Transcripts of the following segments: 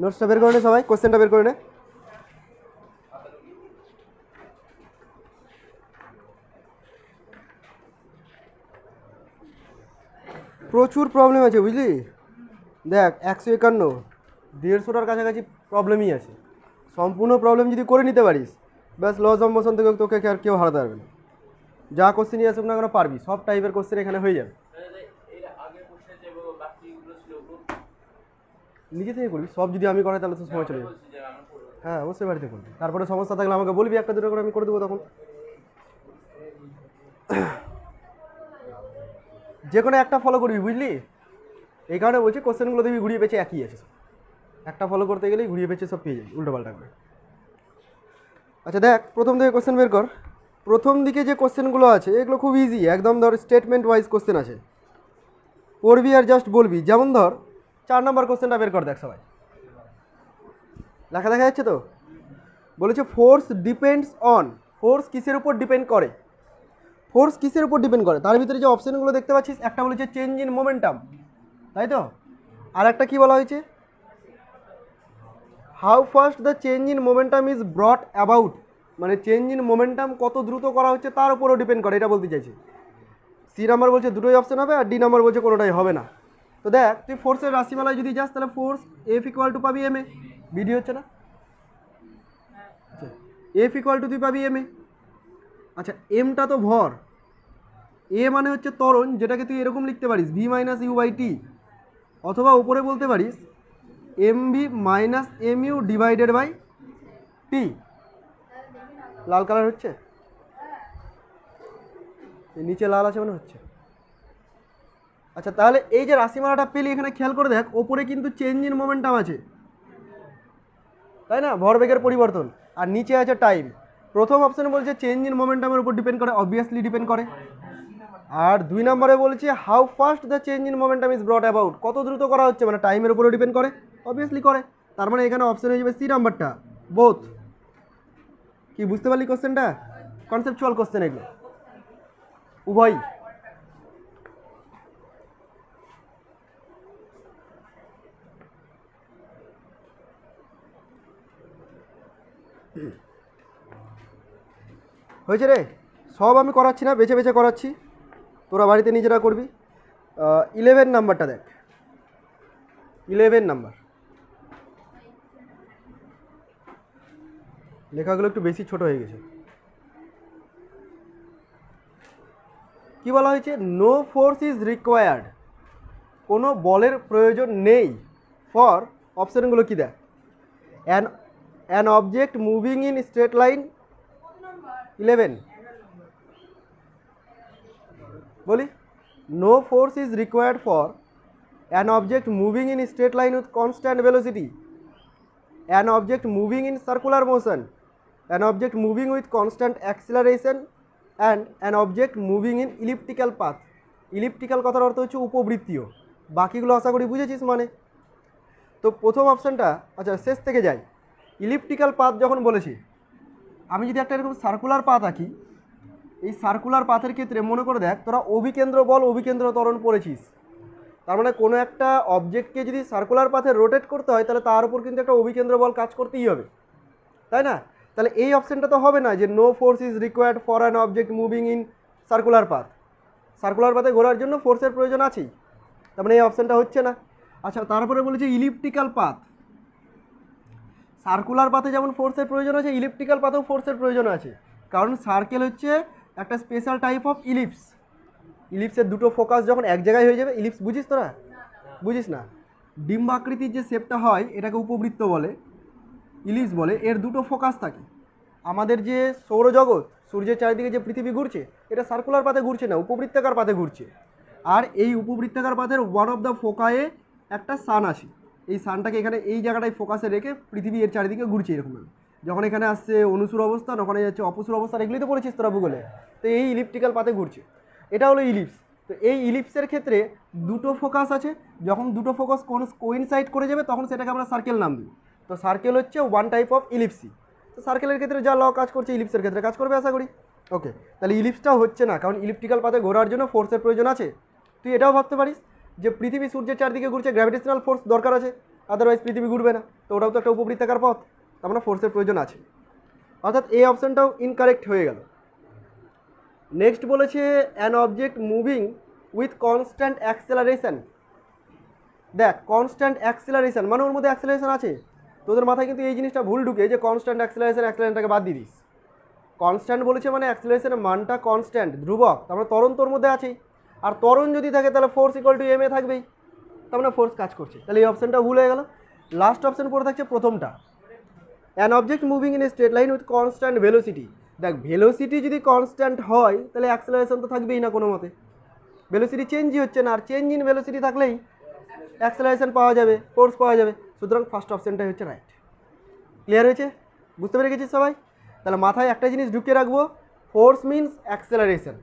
নোটসটা বের করে নে সবাই, কোশ্চেনটা বের করে নে। প্রচুর প্রবলেম আছে বুঝলি, দেখ 151 150টার কাছাকাছি প্রবলেমই আছে। সম্পূর্ণ প্রবলেম যদি করে নিতে পারিস ব্যাস লস অফ মোশন থেকে তোকে আর কেউ হারাতে পারবে না। যা কোশ্চেনই আসুক না কেন পারবি, সব টাইপের কোশ্চেন এখানে হয়ে যাবে। নিজে থেকে করবি সব, যদি আমি করাই তাহলে তো সময় চলে যাবে। হ্যাঁ অবশ্যই বাড়িতে করবি, তারপরে সমস্যা থাকলে আমাকে বলবি, একটা দুটো করে আমি করে দেবো তখন। যে কোনো একটা ফলো করবি বুঝলি, এই কারণে বলছি কোশ্চেনগুলো দেখবি ঘুরিয়ে পেয়েছে একই আছে, একটা ফলো করতে গেলেই ঘুরিয়ে পেয়েছে সব পেয়ে যাবি উল্টো পাল্টা করে। আচ্ছা দেখ প্রথম থেকে কোশ্চেন বের কর। প্রথম দিকে যে কোশ্চেনগুলো আছে এগুলো খুব ইজি, একদম ধর স্টেটমেন্ট ওয়াইজ কোশ্চেন আছে, পড়বি আর জাস্ট বলবি। যেমন ধর 4 নম্বর কোশ্চেনটা বের কর, দেখ সবাই লেখা দেখা যাচ্ছে তো, বলেছে ফোর্স ডিপেন্ডস অন, ফোর্স কিসের উপর ডিপেন্ড করে, ফোর্স কিসের উপর ডিপেন্ড করে। তার ভিতরে যে অপশনগুলো দেখতে পাচ্ছিস, একটা বলেছে চেঞ্জ ইন মোমেন্টাম, তাই তো, আর একটা কি বলা হয়েছে, how fast the change in momentum is ব্রট about, মানে চেঞ্জ ইন মোমেন্টাম কত দ্রুত করা হচ্ছে তার উপরও ডিপেন্ড করে, এটা বলতে চাইছে। সি নাম্বার বলছে দুটোই অপশন হবে, আর ডি নাম্বার বলছে কোনোটাই হবে না। তো দেখ তুই ফোর্সের রাশিমালায় যদি যাস তাহলে ফোর্স এফ ইকুয়াল টু পাবি এম এ, বিডি হচ্ছে না, এফ ইকুয়াল টু তুই পাবি এম এ। আচ্ছা এমটা তো ভর, এ মানে হচ্ছে ত্বরণ, যেটাকে তুই এরকম লিখতে পারিস v minus u by t, অথবা উপরে বলতে পারিস m v minus m u divided by t. লাল কালার হচ্ছে, নিচে লাল আছে মনে হচ্ছে। আচ্ছা তাহলে এই যে রাশিমালাটা পেলি, এখানে খেয়াল করে দেখ ওপরে কিন্তু চেঞ্জ ইন মোমেন্টাম আছে, তাই না, ভরবেগের পরিবর্তন, আর নিচে আছে টাইম। প্রথম অপশনে বলছে চেঞ্জ ইন মোমেন্টামের উপর ডিপেন্ড করে, অবভিয়াসলি ডিপেন্ড করে। আর 2 নম্বরে বলছে how fast the change in momentum is ব্রট about, কত দ্রুত করা হচ্ছে, মানে টাইমের উপরে ডিপেন্ড করে, অবভিয়াসলি করে। তার মানে এখানে অপশন হয়ে যাবে সি নাম্বারটা, বোথ। কি বুঝতে পারলি কোশ্চেনটা, কনসেপচুয়াল কোশ্চেন এগুলো উভয়। হয়েছে রে, সব আমি করাচ্ছি না, বেছে বেছে করাচ্ছি, তোরা বাড়িতে নিজেরা করবি। 11 নাম্বারটা দেখ, 11 নাম্বার, লেখাগুলো একটু বেশি ছোট হয়ে গেছে। কি বলা হয়েছে, নো ফোর্স ইজ রিকোয়ার্ড, কোনো বলের প্রয়োজন নেই ফর, অপশনগুলো কি দেখ, an object moving in straight line, 11 বলি, no force is required for an object moving in straight line with constant velocity, an object moving in circular motion, an object moving with constant acceleration, and an object moving in elliptical path. Elliptical কথার অর্থ হচ্ছে উপবৃত্তীয়, বাকিগুলো আশা করি বুঝেছিস মানে। তো প্রথম অপশানটা, আচ্ছা শেষ থেকে যাই, ইলিপ্টিক্যাল পাথ যখন বলেছি, আমি যদি একটা এরকম সার্কুলার পাথ আঁকি, এই সার্কুলার পাথের ক্ষেত্রে মনে করে দেখ তোরা অভিকেন্দ্র বল অভিকেন্দ্র ত্বরণ পড়েছিস, তার মানে কোনো একটা অবজেক্টকে যদি সার্কুলার পাথে রোটেট করতে হয় তাহলে তার উপর কিন্তু একটা অভিকেন্দ্র বল কাজ করতেই হবে, তাই না। তাহলে এই অপশানটা তো হবে না যে no force is required for an object moving in circular path, circular পাথে ঘোরার জন্য ফোর্সের প্রয়োজন আছেই, তার মানে এই অপশানটা হচ্ছে না। আচ্ছা তারপরে বলেছে ইলিপ্টিক্যাল পাথ, সার্কুলার পাথে যেমন ফোর্সের প্রয়োজন আছে, ইলিপ্টিক্যাল পাথেও ফোর্সের প্রয়োজন আছে, কারণ সার্কেল হচ্ছে একটা স্পেশাল টাইপ অফ ইলিপস, ইলিপসের দুটো ফোকাস যখন এক জায়গায় হয়ে যাবে, ইলিপস বুঝিস তোরা, বুঝিস না, ডিম্বাকৃতির যে শেপটা হয় এটাকে উপবৃত্ত বলে, ইলিপস বলে, এর দুটো ফোকাস থাকে। আমাদের যে সৌরজগৎ, সূর্যের চারিদিকে যে পৃথিবী ঘুরছে, এটা সার্কুলার পাথে ঘুরছে না, উপবৃত্তাকার পাথে ঘুরছে, আর এই উপবৃত্তাকার পাথের ওয়ান অফ দ্য ফোকায়ে একটা সান আছে, এই সানটাকে এখানে এই জায়গাটায় ফোকাসে রেখে পৃথিবী এর চারিদিকে ঘুরছে এরকম, যখন এখানে আসছে অনুসুর অবস্থান, ওখানে যাচ্ছে অপসুর অবস্থান, এগুলি তো পড়েছিস তোরা ভূগোলে। তো এই ইলিপ্টিক্যাল পাথে ঘুরছে, এটা হলো ইলিপস। তো এই ইলিপসের ক্ষেত্রে দুটো ফোকাস আছে, যখন দুটো ফোকাস কোইনসাইড করে যাবে তখন সেটাকে আমরা সার্কেল নাম দিই। তো সার্কেল হচ্ছে ওয়ান টাইপ অফ ইলিপসি। তো সার্কেলের ক্ষেত্রে যা ল কাজ করছে ইলিপসের ক্ষেত্রে কাজ করবে আশা করি। ওকে, তাহলে ইলিপসটাও হচ্ছে না, কারণ ইলিপ্টিক্যাল পাথে ঘোরার জন্য ফোর্সের প্রয়োজন আছে। তুই এটাও ভাবতে পারিস যে পৃথিবী সূর্যের চারদিকে ঘুরছে, গ্র্যাভিটেশনাল ফোর্স দরকার আছে, আদারওয়াইজ পৃথিবী ঘুরবে না। তো ওটাও তো একটা উপবৃত্তাকার পথ, তার মানে ফোর্সের প্রয়োজন আছে, অর্থাৎ এই অপশানটাও ইনকারেক্ট হয়ে গেল। নেক্সট বলেছে an object moving with constant acceleration. দেখ কনস্ট্যান্ট অ্যাক্সেলারেশন মানে ওর মধ্যে অ্যাক্সেলারেশন আছে, তোদের মাথায় কিন্তু এই জিনিসটা ভুল ঢুকে যে কনস্ট্যান্ট অ্যাক্সেলারেশনটাকে বাদ দিয়ে দিস। কনস্ট্যান্ট বলেছে মানে অ্যাক্সেলারেশনের মানটা কনস্ট্যান্ট, ধ্রুবক, তার মানে ত্বরণ তোর মধ্যে আছেই, আর ত্বরণ যদি থাকে তাহলে force equal to M A থাকবেই, তার মানে ফোর্স কাজ করছে, তাহলে এই অপশানটা ভুল হয়ে গেল। লাস্ট অপশান পড়ে থাকছে প্রথমটা, an object moving in a straight line with constant velocity. দেখ ভেলোসিটি যদি কনস্ট্যান্ট হয় তাহলে অ্যাক্সেলারেশন তো থাকবেই না কোনো মতে, ভেলোসিটি চেঞ্জই হচ্ছে না, আর চেঞ্জ ইন ভেলোসিটি থাকলেই অ্যাক্সেলারেশন পাওয়া যাবে, ফোর্স পাওয়া যাবে, সুতরাং ফার্স্ট অপশানটাই হচ্ছে রাইট। ক্লিয়ার হয়েছে? বুঝতে পেরে গেছিস সবাই? তাহলে মাথায় একটা জিনিস ঢুকিয়ে রাখবো, ফোর্স মিনস অ্যাক্সেলারেশন,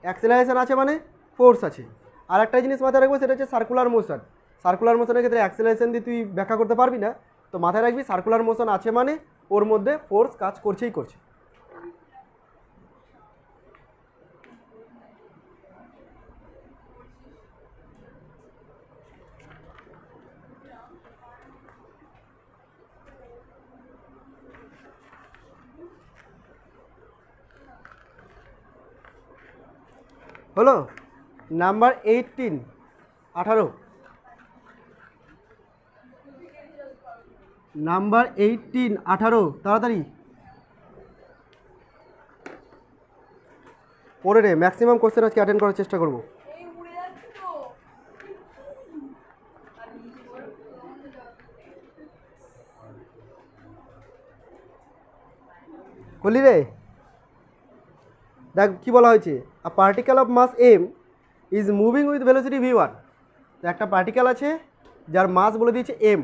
অ্যাক্সেলারেশন আছে মানে ফোর্স আছে। আর একটা জিনিস মাথায় রাখবো, সেটা হচ্ছে সার্কুলার মোশন। সার্কুলার মোশনের ক্ষেত্রে অ্যাক্সেলারেশন দিয়ে তুই ব্যাখ্যা করতে পারবি না, তো মাথায় রাখবি সার্কুলার মোশন আছে মানে ওর মধ্যে ফোর্স কাজ করছেই করছে। হলো নাম্বার 18, 18 নাম্বার 18, 18 তাড়াতাড়ি পড়ে রে, ম্যাক্সিমাম কোশ্চেন আজকে অ্যাটেন্ড করার চেষ্টা করবো। বলি রে, দেখ কি বলা হয়েছে, a particle of mass M is moving with velocity v1। একটা পার্টিকেল আছে যার মাস বলে দিয়েছে এম,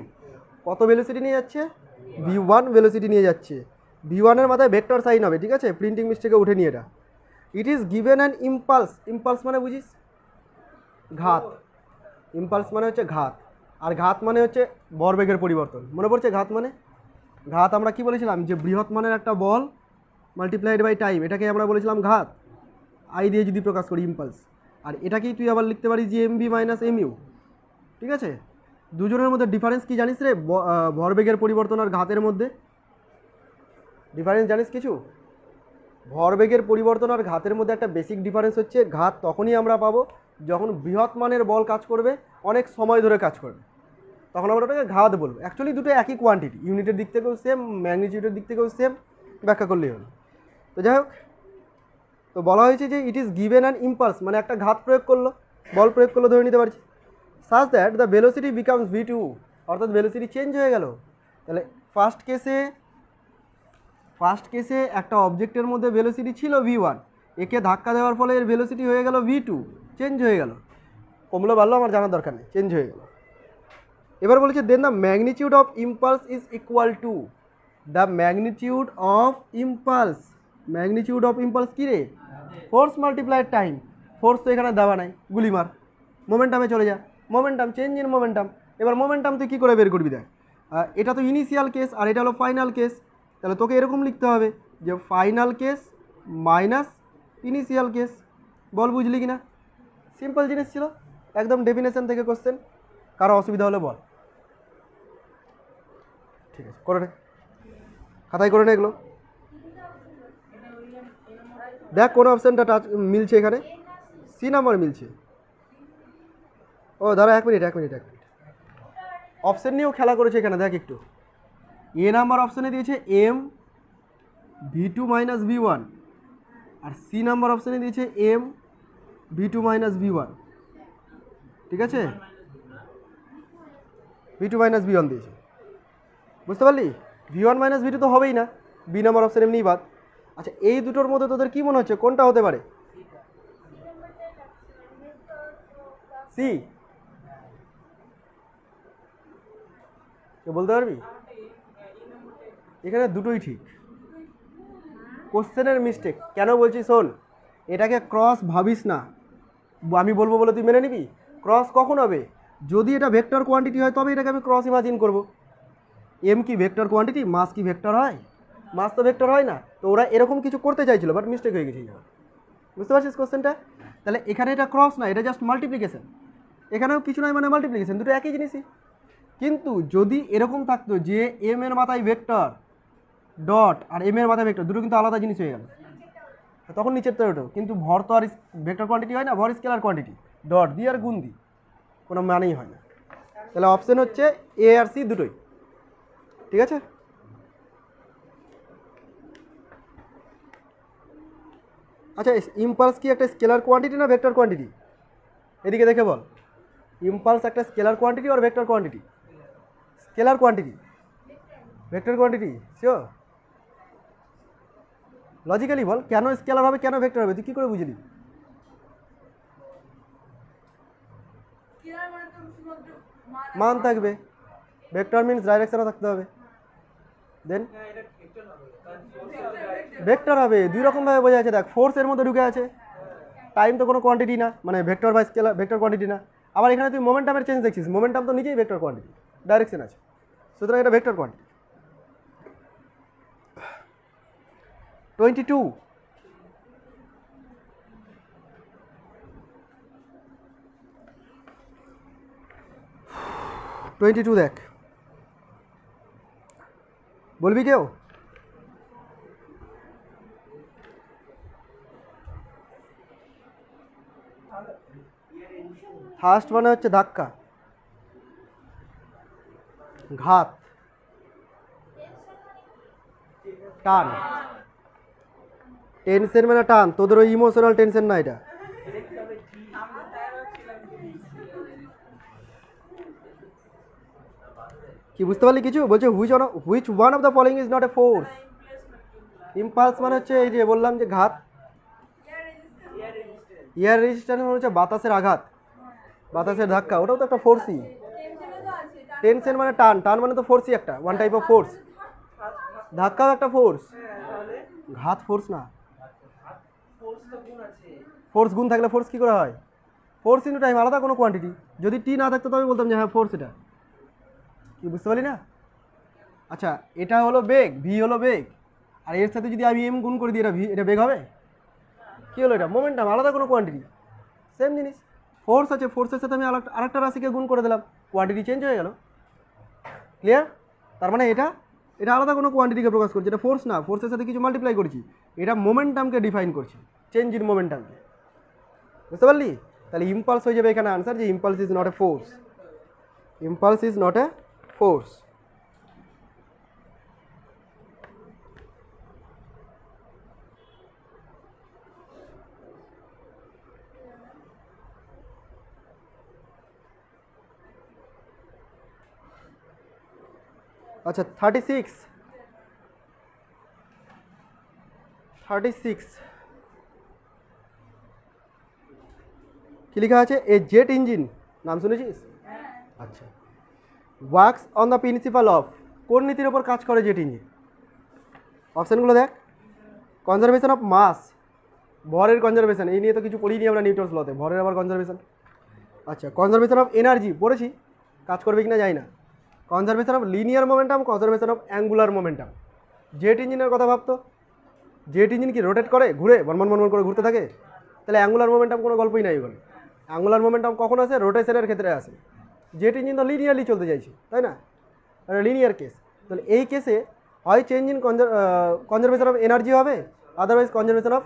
কত ভেলোসিটি নিয়ে যাচ্ছে, v1 ভেলোসিটি নিয়ে যাচ্ছে, v1 এর মাথায় ভেক্টর সাইন হবে, ঠিক আছে, প্রিন্টিং মিস্টেকে উঠে নিয়ে এটা। It is given an impulse, impulse মানে বুঝিস ঘাত, ইম্পালস মানে হচ্ছে ঘাত, আর ঘাত মানে হচ্ছে ভরবেগের পরিবর্তন, মনে পড়ছে ঘাত মানে? ঘাত আমরা কি বলেছিলাম, যে বৃহৎ মানের একটা বল মাল্টিপ্লাইড বাই টাইম, এটাকে আমরা বলেছিলাম ঘাত, আই দিয়ে যদি প্রকাশ করি ইম্পালস। আর এটাকেই তুই আবার লিখতে পারিস যে এমবি মাইনাস এমইউ, ঠিক আছে। দুজনের মধ্যে ডিফারেন্স কি জানিস রে, ভরবেগের পরিবর্তন আর ঘাতের মধ্যে ডিফারেন্স জানিস কিছু? ভরবেগের পরিবর্তন আর ঘাতের মধ্যে একটা বেসিক ডিফারেন্স হচ্ছে, ঘাত তখনই আমরা পাবো যখন বৃহৎ মানের বল কাজ করবে, অনেক সময় ধরে কাজ করবে, তখন আমরা ওটাকে ঘাত বলবো। অ্যাকচুয়ালি দুটো একই কোয়ান্টিটি, ইউনিটের দিক থেকেও সেম, ম্যাগনিটিউডের দিক থেকেও সেম, ব্যাখ্যা করলেই হলো। তো যাই হোক, তো বলা হয়েছে যে it is given an impulse মানে একটা ঘাত প্রয়োগ করলো, বল প্রয়োগ করলো ধরে নিতে পারছি, such that the velocity becomes v2, অর্থাৎ ভেলোসিটি চেঞ্জ হয়ে গেল। তাহলে ফার্স্ট কেসে একটা অবজেক্টের মধ্যে ভেলোসিটি ছিল v1, একে ধাক্কা দেওয়ার ফলে এর ভেলোসিটি হয়ে গেল v2, চেঞ্জ হয়ে গেল, কমলো বাড়লো আমার জানার দরকার নেই, চেঞ্জ হয়ে গেল। এবার বলেছে then the magnitude of impulse is equal to, the magnitude of impulse, magnitude of impulse কী রে, ফোর্স মাল্টিপ্লাইড টাইম, ফোর্স তো এখানে দেওয়া নাই, গুলি মার, মোমেন্টামে চলে যা, মোমেন্টাম, চেঞ্জ ইন মোমেন্টাম। এবার মোমেন্টাম তুই কী করে বের করবি দেখ, এটা তো ইনিশিয়াল কেস আর এটা হলো ফাইনাল কেস, তাহলে তোকে এরকম লিখতে হবে যে final case minus initial case, বল বুঝলি কি না? সিম্পল জিনিস ছিল, একদম ডেফিনেশন থেকে কোশ্চেন, কারো অসুবিধা হলে বল। ঠিক আছে, করে নে, খাতায় করে নে এগুলো। দেখ কোন অপশানটা টাচ মিলছে এখানে, সি নাম্বার মিলছে। ও দাঁড়া, এক মিনিট, অপশান নিয়েও খেলা করেছে এখানে, দেখ একটু। এ নাম্বার অপশানে দিয়েছে এম v2 মাইনাস v1, আর সি নাম্বার অপশানে দিয়েছে এম v2 মাইনাস v1, ঠিক আছে, v2 মাইনাস v1 দিয়েছে, বুঝতে পারলি? v1 মাইনাস v2 তো হবেই না, বি নাম্বার অপশান এমনিই বাদ। আচ্ছা এই দুটোর মধ্যে তোদের কি মনে হচ্ছে কোনটা হতে পারে? সি, কে বলতে পারবি? এখানে দুটোই ঠিক, কোশ্চেনের মিস্টেক। কেন বলছি শোন, এটাকে ক্রস ভাবিস না, আমি বলবো বলে তুই মেনে নিবি? ক্রস কখন হবে, যদি এটা ভেক্টর কোয়ান্টিটি হয় তবে এটাকে আমি ক্রস ইমাজিন করব। এম কি ভেক্টর কোয়ান্টিটি, মাস কি ভেক্টর হয়? মাস তো ভেক্টর হয় না, তো ওরা এরকম কিছু করতে চাইছিল বাট মিস্টেক হয়ে গেছে, বুঝতে পারছিস কোশ্চেনটা? তাহলে এখানে এটা ক্রস না, এটা জাস্ট মাল্টিপ্লিকেশন, এখানেও কিছু নয় মানে মাল্টিপ্লিকেশন, দুটো একই জিনিসই। কিন্তু যদি এরকম থাকতো যে এম এর মাথায় ভেক্টর ডট আর এম এর মাথায় ভেক্টর, দুটো কিন্তু আলাদা জিনিস হয়ে গেল, তখন নিচের তো ওঠো। কিন্তু ভর তো আর ভেক্টর কোয়ান্টিটি হয় না, ভর স্কেলার কোয়ান্টিটি, ডট দিয়ে আর গুণ দিই কোনো মানেই হয় না। তাহলে অপশন হচ্ছে এ আর সি দুটোই, ঠিক আছে। আচ্ছা, ইম্পালস কি একটা স্কেলার কোয়ান্টিটি না ভেক্টর কোয়ান্টিটি? এদিকে দেখে বল, ইম্পালস একটা স্কেলার কোয়ান্টিটি আর vector quantity? Scalar quantity. Vector quantity sure? Logically বল, কেন স্কেলার হবে কেন ভেক্টর হবে, তুই কী করে বুঝলি? মান থাকবে, ভেক্টর মিনস ডাইরেকশনও থাকতে হবে, দেন ভেক্টর হবে। দুই রকমভাবে বোঝা যাচ্ছে, দেখ ফোর্স এর মধ্যে ঢুকে আছে, টাইম তো কোনো কোয়ান্টিটি না, মানে ভেক্টর বা স্কেলার ভেক্টর কোয়ান্টিটি না। আবার এখানে তুই মোমেন্টামের চেঞ্জ দেখছিস, মোমেন্টাম তো নিজেই ভেক্টর কোয়ান্টিটি, ডাইরেকশন আছে, সুতরাং এটা ভেক্টর কোয়ান্টিটি। 22 22 দেখ, বলবি কেউ? ফার্স্ট মানে হচ্ছে ধাক্কা, ঘাত, টান। টেনশন মানে টান, তোদের ওই ইমোশনাল টেনশন না এটা। কি বুঝতে পারলি কিছু? বলছে which one of the following is not a force. Impulse মানে হচ্ছে এই যে বললাম যে ঘাত, এয়ার রেজিস্ট্যান্স মানে হচ্ছে বাতাসের আঘাত, বাতাসের ধাক্কা, ওটাও তো একটা ফোর্সই। টেনশন মানে টান, টান মানে তো ফোর্সই একটা, ওয়ান টাইপ অফ ফোর্স। ধাক্কাও একটা ফোর্স, ঘাত ফোর্স না। ফোর্স গুণ থাকলে ফোর্স কী করে হয়? ফোর্স ইন্টু টাইম, আলাদা কোনো কোয়ান্টিটি। যদি টি না থাকতো তবে বলতাম যে হ্যাঁ ফোর্স এটা। কি বুঝতে পারলি না? আচ্ছা, এটা হলো বেগ, ভি হলো বেগ, আর এর সাথে যদি আমি এম গুণ করে দিই, এটা ভি, এটা বেগ হবে? কী হলো? এটা মোমেন্টাম, আলাদা কোনো কোয়ান্টিটি, সেম জিনিস। ফোর্স আছে, ফোর্সের সাথে আমি আরেকটা রাশিকে গুণ করে দিলাম, কোয়ান্টিটি চেঞ্জ হয়ে গেল। ক্লিয়ার? তার মানে এটা এটা আলাদা কোনো কোয়ান্টিটিকে প্রকাশ করছে, এটা ফোর্স না, ফোর্সের সাথে কিছু মাল্টিপ্লাই করছি, এটা মোমেন্টামকে ডিফাইন করছি, চেঞ্জ ইন মোমেন্টামকে। বুঝতে পারলি? তাহলে ইম্পালস হয়ে যাবে এখানে আনসার, যে impulse is not a force, impulse is not a force. আচ্ছা, 36 কি লেখা আছে? এ জেট ইঞ্জিন, নাম শুনেছিস? আচ্ছা, works on the principal of, কোন নীতির ওপর কাজ করে জেট ইঞ্জিন? অপশানগুলো দেখ, কনজারভেশন অফ মাস, ভরের কনজারভেশন, এই নিয়ে তো কিছু পড়িনি আমরা নিউটনস লতে, ভরের আবার কনজারভেশন। আচ্ছা, কনজারভেশন অফ এনার্জি পড়েছি, কাজ করবে কিনা জানি না। Conservation of linear momentum, conservation of angular momentum. Jet ইঞ্জিনের কথা ভাবতো, জেট ইঞ্জিন কি রোটেট করে, ঘুরে বনমন করে ঘুরতে থাকে? তাহলে অ্যাঙ্গুলার মোমেন্টাম কোনো গল্পই নাই ওখানে। অ্যাঙ্গুলার মোমেন্টাম কখন আসে? রোটেশনের ক্ষেত্রে আসে। জেট ইঞ্জিন তো লিনিয়ারলি চলতে চাইছে, তাই না? Linear case. তাহলে এই কেসে হয় change in conservation of energy হবে, আদারওয়াইজ কনজারভেশন অফ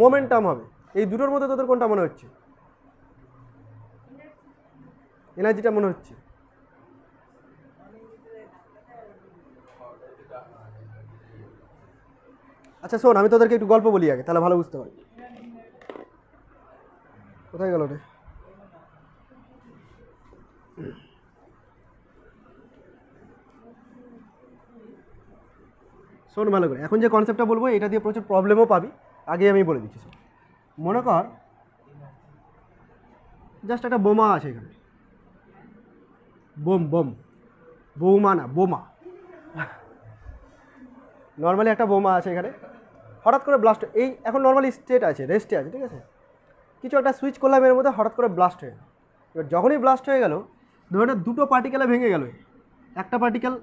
মোমেন্টাম হবে। এই দুটোর মধ্যে তোদের কোনটা মনে হচ্ছে? এনার্জিটা মনে হচ্ছে। আচ্ছা শোন, আমি তোদেরকে একটু গল্প বলি আগে, তাহলে ভালো বুঝতে পারবি। কোথায় গেল রে? শোন ভালো করে, এখন যে কনসেপ্টটা বলবো এটা দিয়ে প্রচুর প্রবলেমও পাবি, আগে আমি বলে দিচ্ছি। শোন, মনে কর জাস্ট একটা বোমা আছে এখানে, বৌমা না, বোমা। নর্মালি একটা বোমা আছে এখানে, হঠাৎ করে ব্লাস্ট, এই এখন নর্মালি স্টেট আছে, রেস্টে আছে, ঠিক আছে? কিছু একটা সুইচ করলাম এর মধ্যে, হঠাৎ করে ব্লাস্ট হয়ে গেল। এবার যখনই ব্লাস্ট হয়ে গেল, ধরে দুটো পার্টিকেলে ভেঙে গেল, একটা পার্টিকেল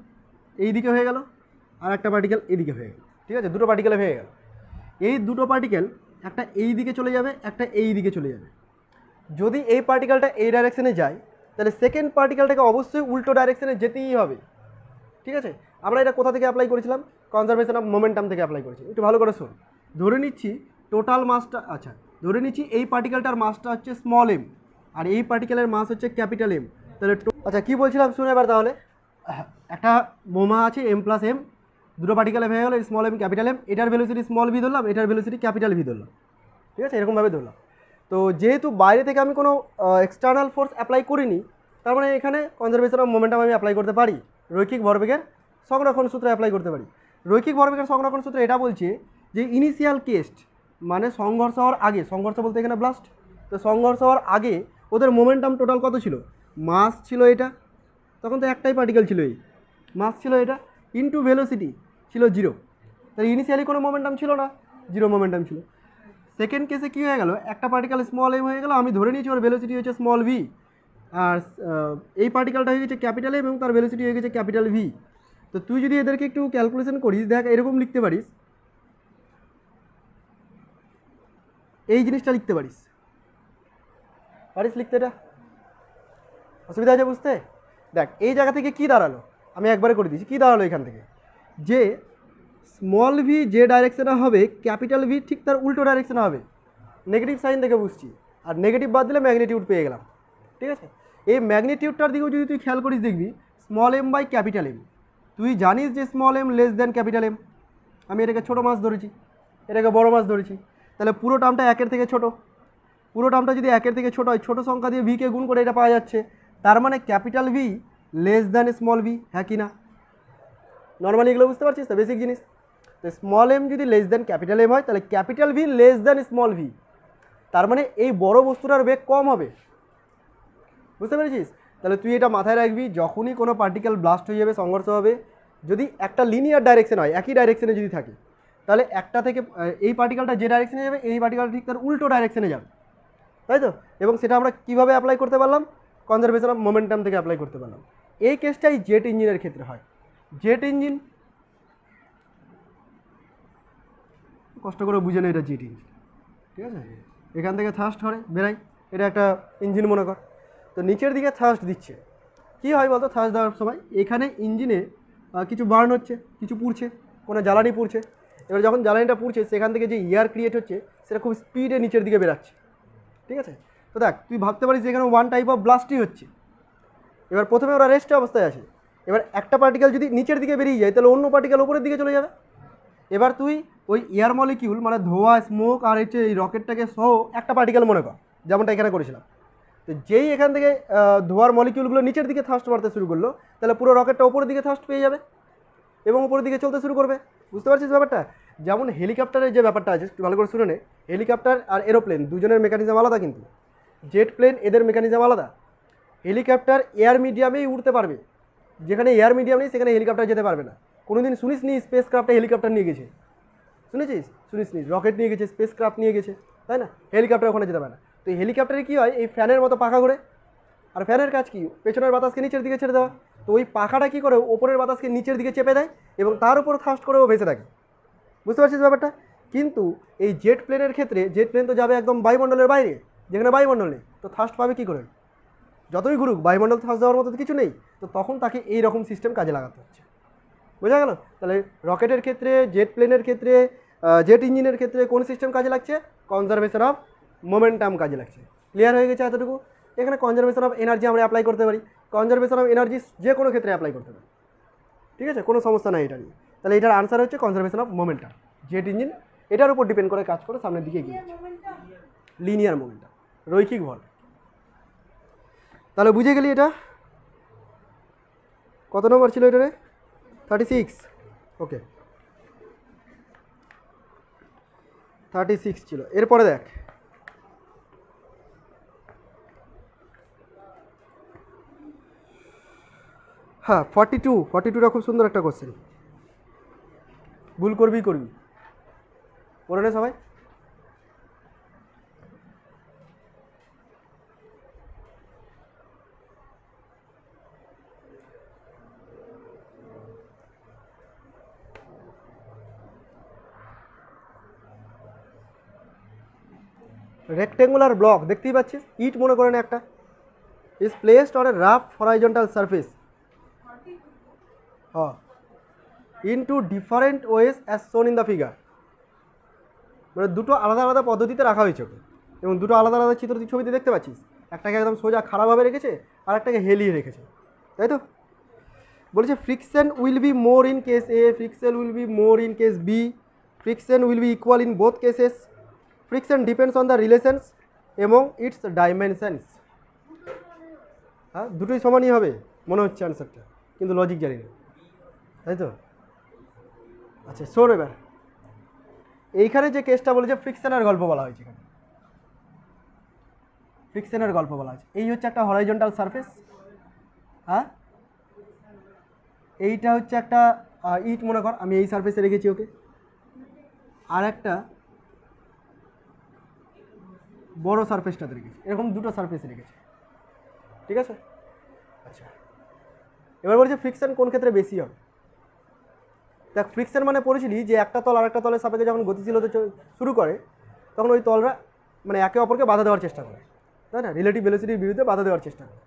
এই দিকে হয়ে গেল আর একটা পার্টিকেল এদিকে হয়ে গেল, ঠিক আছে? দুটো পার্টিকেলে ভেঙে গেল। এই দুটো পার্টিকেল, একটা এই দিকে চলে যাবে, একটা এই দিকে চলে যাবে। যদি এই পার্টিকেলটা এই ডাইরেকশনে যায়, তাহলে সেকেন্ড পার্টিকেলটাকে অবশ্যই উল্টো ডাইরেকশনে যেতেই হবে। ঠিক আছে, আমরা এটা কোথা থেকে অ্যাপ্লাই করেছিলাম? কনজারভেশন অফ মোমেন্টাম থেকে অ্যাপ্লাই করেছি। একটু ভালো করে শোন। ধরে নিচ্ছি টোটাল মাসটা, আচ্ছা ধরে নিচ্ছি এই পার্টিকেলটার মাসটা হচ্ছে স্মল এম আর এই পার্টিকেলের মাস হচ্ছে ক্যাপিটাল এম। তাহলে আচ্ছা কী বলছিলাম শুনে এবার তাহলে। একটা বোমা আছে এম প্লাস এম, দুটো পার্টিকেলে হয়ে গেলো স্মল এম ক্যাপিটাল এম, এটার ভ্যালোসিটি স্মল ভি ধরলাম, এটার ভ্যালোসিটি ক্যাপিটাল ভি ধরলাম। ঠিক আছে, এরকমভাবে ধরলাম। তো যেহেতু বাইরে থেকে আমি কোনো এক্সটার্নাল ফোর্স অ্যাপ্লাই করিনি, তার মানে এখানে কনজারভেশন অফ মোমেন্টাম আমি অ্যাপ্লাই করতে পারি, রৈখিক ভরবেগের সংরক্ষণ সূত্র অ্যাপ্লাই করতে পারি। রৈখিক ভরবেগের সংরক্ষণ সূত্র এটা বলছে যে ইনিশিয়াল কেস্ট মানে সংঘর্ষ হওয়ার আগে, সংঘর্ষ বলতে এখানে ব্লাস্ট, তো সংঘর্ষ হওয়ার আগে ওদের মোমেন্টাম টোটাল কত ছিল? মাস ছিল এটা, তখন তো একটাই পার্টিকেল ছিল, এই মাস ছিল এটা, ইনটু ভেলোসিটি ছিল 0। তাই ইনিশিয়ালি কোনো মোমেন্টাম ছিল না, 0 মোমেন্টাম ছিল। সেকেন্ড কেসে কী হয়ে গেল, একটা পার্টিকেল স্মল এম হয়ে গেল, আমি ধরে নিয়েছি ওর ভেলোসিটি হচ্ছে স্মল ভি, আর এই পার্টিকেলটা হয়ে গেছে ক্যাপিটাল এম এবং তার ভেলোসিটি হয়ে গেছে ক্যাপিটাল ভি। তো তুই যদি এদেরকে একটু ক্যালকুলেশন করিস, দেখ এরকম লিখতে পারিস, এই জিনিসটা লিখতে পারিস, পারিস লিখতে? এটা অসুবিধা আছে বুঝতে? দেখ এই জায়গা থেকে কী দাঁড়ালো, আমি একবারে করে দিচ্ছি কী দাঁড়ালো এখান থেকে, যে স্মল ভি যে ডাইরেকশনে হবে ক্যাপিটাল ভি ঠিক তার উল্টো ডাইরেকশনে হবে। নেগেটিভ সাইন থেকে বুঝছি, আর নেগেটিভ বাদ দিলে ম্যাগনিটিউড পেয়ে গেলাম। ঠিক আছে, এই ম্যাগনিটিউডটার দিকেও যদি তুই খেয়াল করিস দেখবি small m by capital m. তুই জানিস যে small m less than capital m, আমি এটাকে ছোটো মাছ ধরেছি, এটাকে বড় মাছ ধরেছি, তাহলে পুরো টার্মটা একের থেকে ছোট, পুরো টার্মটা যদি একের থেকে ছোট হয়, ছোটো সংখ্যা দিয়ে ভিকে গুণ করে এটা পাওয়া যাচ্ছে, তার মানে capital V less than small V, হ্যাঁ কি না? নর্মালি এগুলো বুঝতে পারছিস তো, বেসিক জিনিস। তো স্মল এম যদি লেস দেন ক্যাপিটাল এম হয়, তাহলে capital V less than small V, তার মানে এই বড় বস্তুটার বেগ কম হবে। বুঝতে পেরেছিস? তাহলে তুই এটা মাথায় রাখবি, যখনই কোনো পার্টিকেল ব্লাস্ট হয়ে যাবে, সংঘর্ষ হবে, যদি একটা লিনিয়ার ডাইরেকশন হয়, একই ডাইরেকশনে যদি থাকে, তাহলে একটা থেকে এই পার্টিকেলটা যে ডাইরেকশনে যাবে, এই পার্টিকেলটা ঠিক তার উল্টো ডাইরেকশনে যাবে, তাই তো? এবং সেটা আমরা কীভাবে অ্যাপ্লাই করতে পারলাম? কনজারভেশন অফ মোমেন্টাম থেকে অ্যাপ্লাই করতে পারলাম। এই কেসটাই জেট ইঞ্জিনের ক্ষেত্রে হয়। জেট ইঞ্জিন, কষ্ট করে বুঝে নেই এটা জেট ইঞ্জিন। ঠিক আছে, এখান থেকে থার্স্ট করে বেরাই, এটা একটা ইঞ্জিন মনে কর। তো নিচের দিকে থার্স্ট দিচ্ছে, কী হয় বলতো থার্স্ট দেওয়ার সময়? এখানে ইঞ্জিনে কিছু বার্ন হচ্ছে, কিছু পুড়ছে, কোনো জ্বালানি পুড়ছে। এবার যখন জ্বালানিটা পুড়ছে, সেখান থেকে যে এয়ার ক্রিয়েট হচ্ছে সেটা খুব স্পিডে নিচের দিকে বেরাচ্ছে। ঠিক আছে, তো দেখ তুই ভাবতে পারিস যে এখানে ওয়ান টাইপ অফ ব্লাস্টই হচ্ছে। এবার প্রথমে ওরা রেস্ট অবস্থায় আছে, এবার একটা পার্টিকেল যদি নিচের দিকে বেরিয়ে যায়, তাহলে অন্য পার্টিকেল উপরের দিকে চলে যাবে। এবার তুই ওই এয়ার মলিকিউল মানে ধোঁয়া, স্মোক আর হচ্ছে এই রকেটটাকে সহ একটা পার্টিকেল মনে কর, যেমনটা এখানে করেছিলাম। তো যেই এখান থেকে ধোঁয়ার মলিকিউলগুলো নিচের দিকে থার্স্ট মারতে শুরু করলো, তাহলে পুরো রকেটটা উপরের দিকে থার্স্ট পেয়ে যাবে এবং উপরের দিকে চলতে শুরু করবে। বুঝতে পারছিস ব্যাপারটা? যেমন হেলিকপ্টারের যে ব্যাপারটা আছে, একটু ভালো করে শুনে নে। হেলিকপ্টার আর এরোপ্লেন দুজনের মেকানিজম আলাদা, কিন্তু জেট প্লেন এদের মেকানিজম আলাদা। হেলিকপ্টার এয়ার মিডিয়ামেই উড়তে পারবে, যেখানে এয়ার মিডিয়াম নেই সেখানে হেলিকপ্টার যেতে পারবে না। কোনোদিন শুনিস নি স্পেস ক্রাফটে হেলিকপ্টার নিয়ে গেছে? শুনেছিস? শুনিস নি? রকেট নিয়ে গেছে, স্পেস ক্রাফট নিয়ে গেছে, তাই না? হেলিকপ্টার ওখানে যেতে পারে না। তো এই হেলিকপ্টারে কী হয়, এই ফ্যানের মতো পাখা ঘোরে, আর ফ্যানের কাজ কি? পেছনের বাতাসকে নিচের দিকে ছেড়ে দেওয়া। তো ওই পাখাটা কী করে, ওপরের বাতাসকে নিচের দিকে চেপে দেয় এবং তার উপর থার্স্ট করে ও ভেসে থাকে। বুঝতে পারছিস ব্যাপারটা? কিন্তু এই জেট প্লেনের ক্ষেত্রে, জেট প্লেন তো যাবে একদম বায়ুমণ্ডলের বাইরে, যেখানে বায়ুমণ্ডল নেই, তো থার্স্ট পাবে কী করে? যতই ঘুরুক বায়ুমণ্ডল থার্স্ট দেওয়ার মতো কিছু নেই, তো তখন তাকে এই রকম সিস্টেম কাজে লাগাতে হচ্ছে। বোঝা গেল? তাহলে রকেটের ক্ষেত্রে, জেট প্লেনের ক্ষেত্রে, জেট ইঞ্জিনের ক্ষেত্রে কোন সিস্টেম কাজে লাগছে? কনজারভেশন অফ মোমেন্টাম কাজে লাগছে। ক্লিয়ার হয়ে গেছে এতটুকু? এখানে কনজারভেশন অফ এনার্জি আমরা অ্যাপ্লাই করতে পারি, কনজারভেশন অফ এনার্জি যে কোনো ক্ষেত্রে অ্যাপ্লাই করতে পারি। ঠিক আছে, কোনো সমস্যা নাই এটা নিয়ে। তাহলে এটার আনসার হচ্ছে conservation of momentum. Jet engine এটার উপর ডিপেন্ড করে কাজ করে সামনের দিকে এগিয়ে যাচ্ছে। লিনিয়ার মোমেন্টাম, রৈখিক ভর। তাহলে বুঝে গেলি এটা কত নম্বর ছিল এটারে? 36। ওকে, 36 ছিল। এরপরে দেখ, হ্যাঁ 42টা খুব সুন্দর একটা কোশ্চেন। ভুল করবি করবি, পড়ে নে সবাই। রেক্টেঙ্গুলার ব্লক দেখতেই পাচ্ছিস, ইট মনে করেন একটা, is placed on a rough horizontal surface into different ways as শোন ইন দ্য ফিগার। মানে দুটো আলাদা আলাদা পদ্ধতিতে রাখা হয়েছে ওকে, এবং দুটো আলাদা আলাদা চিত্র তুই ছবিতে দেখতে পাচ্ছিস, একটাকে একদম সোজা খাড়াভাবে রেখেছে আর একটাকে হেলিয়ে রেখেছে, তাই তো? বলেছে friction will be more in case A, friction will be more in case B, friction will be equal in both cases, friction depends on the relations এবং ইটস ডাইমেনশনস। হ্যাঁ, দুটোই সমানই হবে মনে হচ্ছে অ্যান্সারটা, কিন্তু লজিক জানি না, তাই তো? আচ্ছা শোন, এবার এইখানে যে কেসটা বলেছে ফ্রিকশনের গল্প বলা হয়েছে, এখানে ফ্রিকশনের গল্প বলা হয়েছে। এই হচ্ছে একটা হরাইজন্টাল সারফেস, হ্যাঁ, এইটা হচ্ছে একটা ইট মনে কর, আমি এই সারফেসে রেখেছি ওকে, আর একটা বড় সারফেসটাতে রেখেছি, এরকম দুটো সারফেসে রেখেছি, ঠিক আছে? আচ্ছা, এবার বলছে ফ্রিকশন কোন ক্ষেত্রে বেশি হবে। দেখ, ফ্রিকশন মানে পড়েছিলি যে একটা তল আর একটা তলের সাপেক্ষে যখন গতিশীল হতে শুরু করে তখন ওই তলরা মানে একে অপরকে বাধা দেওয়ার চেষ্টা করে, তাই না? রিলেটিভ ভেলোসিটির বিরুদ্ধে বাধা দেওয়ার চেষ্টা করে।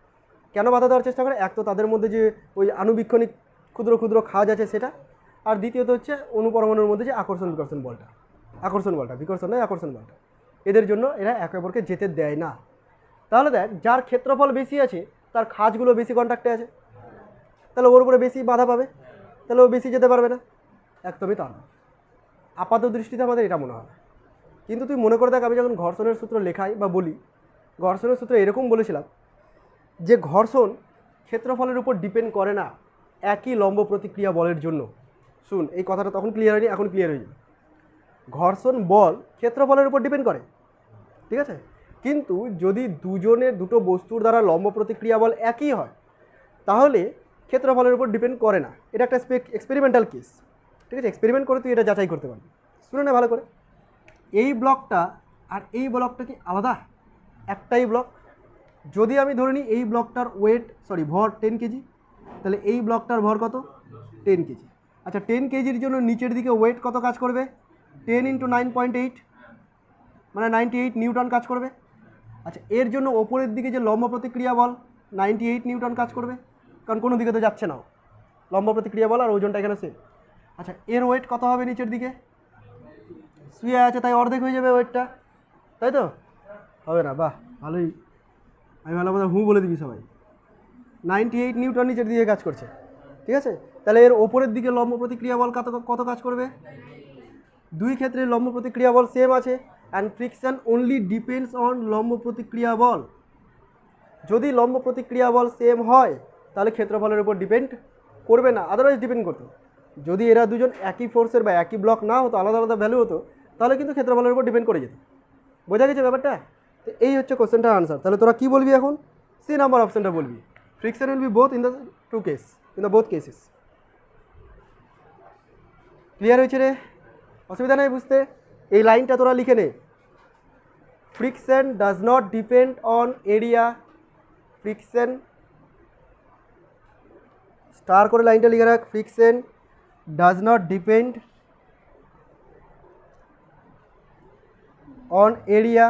কেন বাধা দেওয়ার চেষ্টা করে? এক তো তাদের মধ্যে যে ওই আণুবীক্ষণিক ক্ষুদ্র ক্ষুদ্র খাজ আছে সেটা, আর দ্বিতীয়ত হচ্ছে অনুপরমাণুর মধ্যে যে আকর্ষণ বিকর্ষণ বলটা, বিকর্ষণ নয় আকর্ষণ বলটা, এদের জন্য এরা একে অপরকে যেতে দেয় না। তাহলে দেখ, যার ক্ষেত্রফল বেশি আছে তার খাজগুলো বেশি কন্ট্যাক্টে আছে, তাহলে ওর উপরে বেশি বাধা পাবে, তাহলে ও বেশি যেতে পারবে না। একদমই তা না, আপাত দৃষ্টিতে আমাদের এটা মনে হয়। কিন্তু তুই মনে করে দেখ, আমি যখন ঘর্ষণের সূত্র লেখাই বা বলি, ঘর্ষণের সূত্র এরকম বলেছিলাম যে ঘর্ষণ ক্ষেত্রফলের উপর ডিপেন্ড করে না একই লম্ব প্রতিক্রিয়া বলের জন্য। শুন, এই কথাটা তখন ক্লিয়ার হয়নি, এখন ক্লিয়ার হয়ে যাবে। ঘর্ষণ বল ক্ষেত্রফলের উপর ডিপেন্ড করে, ঠিক আছে, কিন্তু যদি দুটো বস্তুর দ্বারা লম্ব প্রতিক্রিয়া বল একই হয় তাহলে ক্ষেত্রফলের উপর ডিপেন্ড করে না। এটা একটা এক্সপেরিমেন্টাল কেস, ঠিক আছে? এক্সপেরিমেন্ট করে তুই এটা যাচাই করতে পারবি। শুনে না ভালো করে, এই ব্লকটা আর এই ব্লকটা কি আলাদা? একটাই ব্লক। যদি আমি ধরে নিই এই ব্লকটার ভর 10 কেজি, তাহলে এই ব্লকটার ভর কত? 10 কেজি। আচ্ছা, 10 কেজির জন্য নিচের দিকে ওয়েট কত কাজ করবে? 10 × 9.8 মানে 98 নিউটন কাজ করবে। আচ্ছা, এর জন্য ওপরের দিকে যে লম্ব প্রতিক্রিয়া বল 98 নিউটন কাজ করবে, কারণ কোনো দিকে তো যাচ্ছে না, লম্ব প্রতিক্রিয়া বল আর ওজনটা এখানে সেম। আচ্ছা, এর ওয়েট কত হবে নিচের দিকে? শুয়ে আছে তাই অর্ধেক হয়ে যাবে ওয়েটটা, তাই তো? হবে না? বাহ, ভালোই, আমি ভালো কথা বলে দিবি সবাই। 98 নিউটন নিচের দিকে কাজ করছে, ঠিক আছে? তাহলে এর ওপরের দিকে লম্ব প্রতিক্রিয়া বল কত কাজ করবে? দুই ক্ষেত্রে লম্ব প্রতিক্রিয়া বল সেম আছে, and friction only depends on লম্ব প্রতিক্রিয়া বল। যদি লম্ব প্রতিক্রিয়া বল সেম হয় তাহলে ক্ষেত্রফলের উপর ডিপেন্ড করবে না, আদারওয়াইজ ডিপেন্ড করতো। যদি এরা দুজন একই ফোর্সের বা একই ব্লক না হতো, আলাদা আলাদা ভ্যালু হতো, তাহলে কিন্তু ক্ষেত্রফলের উপর ডিপেন্ড করে যেত। বোঝা গেছে ব্যাপারটা? তো এই হচ্ছে কোশ্চেনটার আনসার। তাহলে তোরা কি বলবি এখন? সি নাম্বার অপশনটা বলবি, friction will B both in the both cases. Clear হয়েছে রে? অসুবিধা নেই বুঝতে। এই লাইনটা তোরা লিখে নে, friction does not depend on area, friction, star করে লাইনটা লিখে রাখ, friction does not depend on area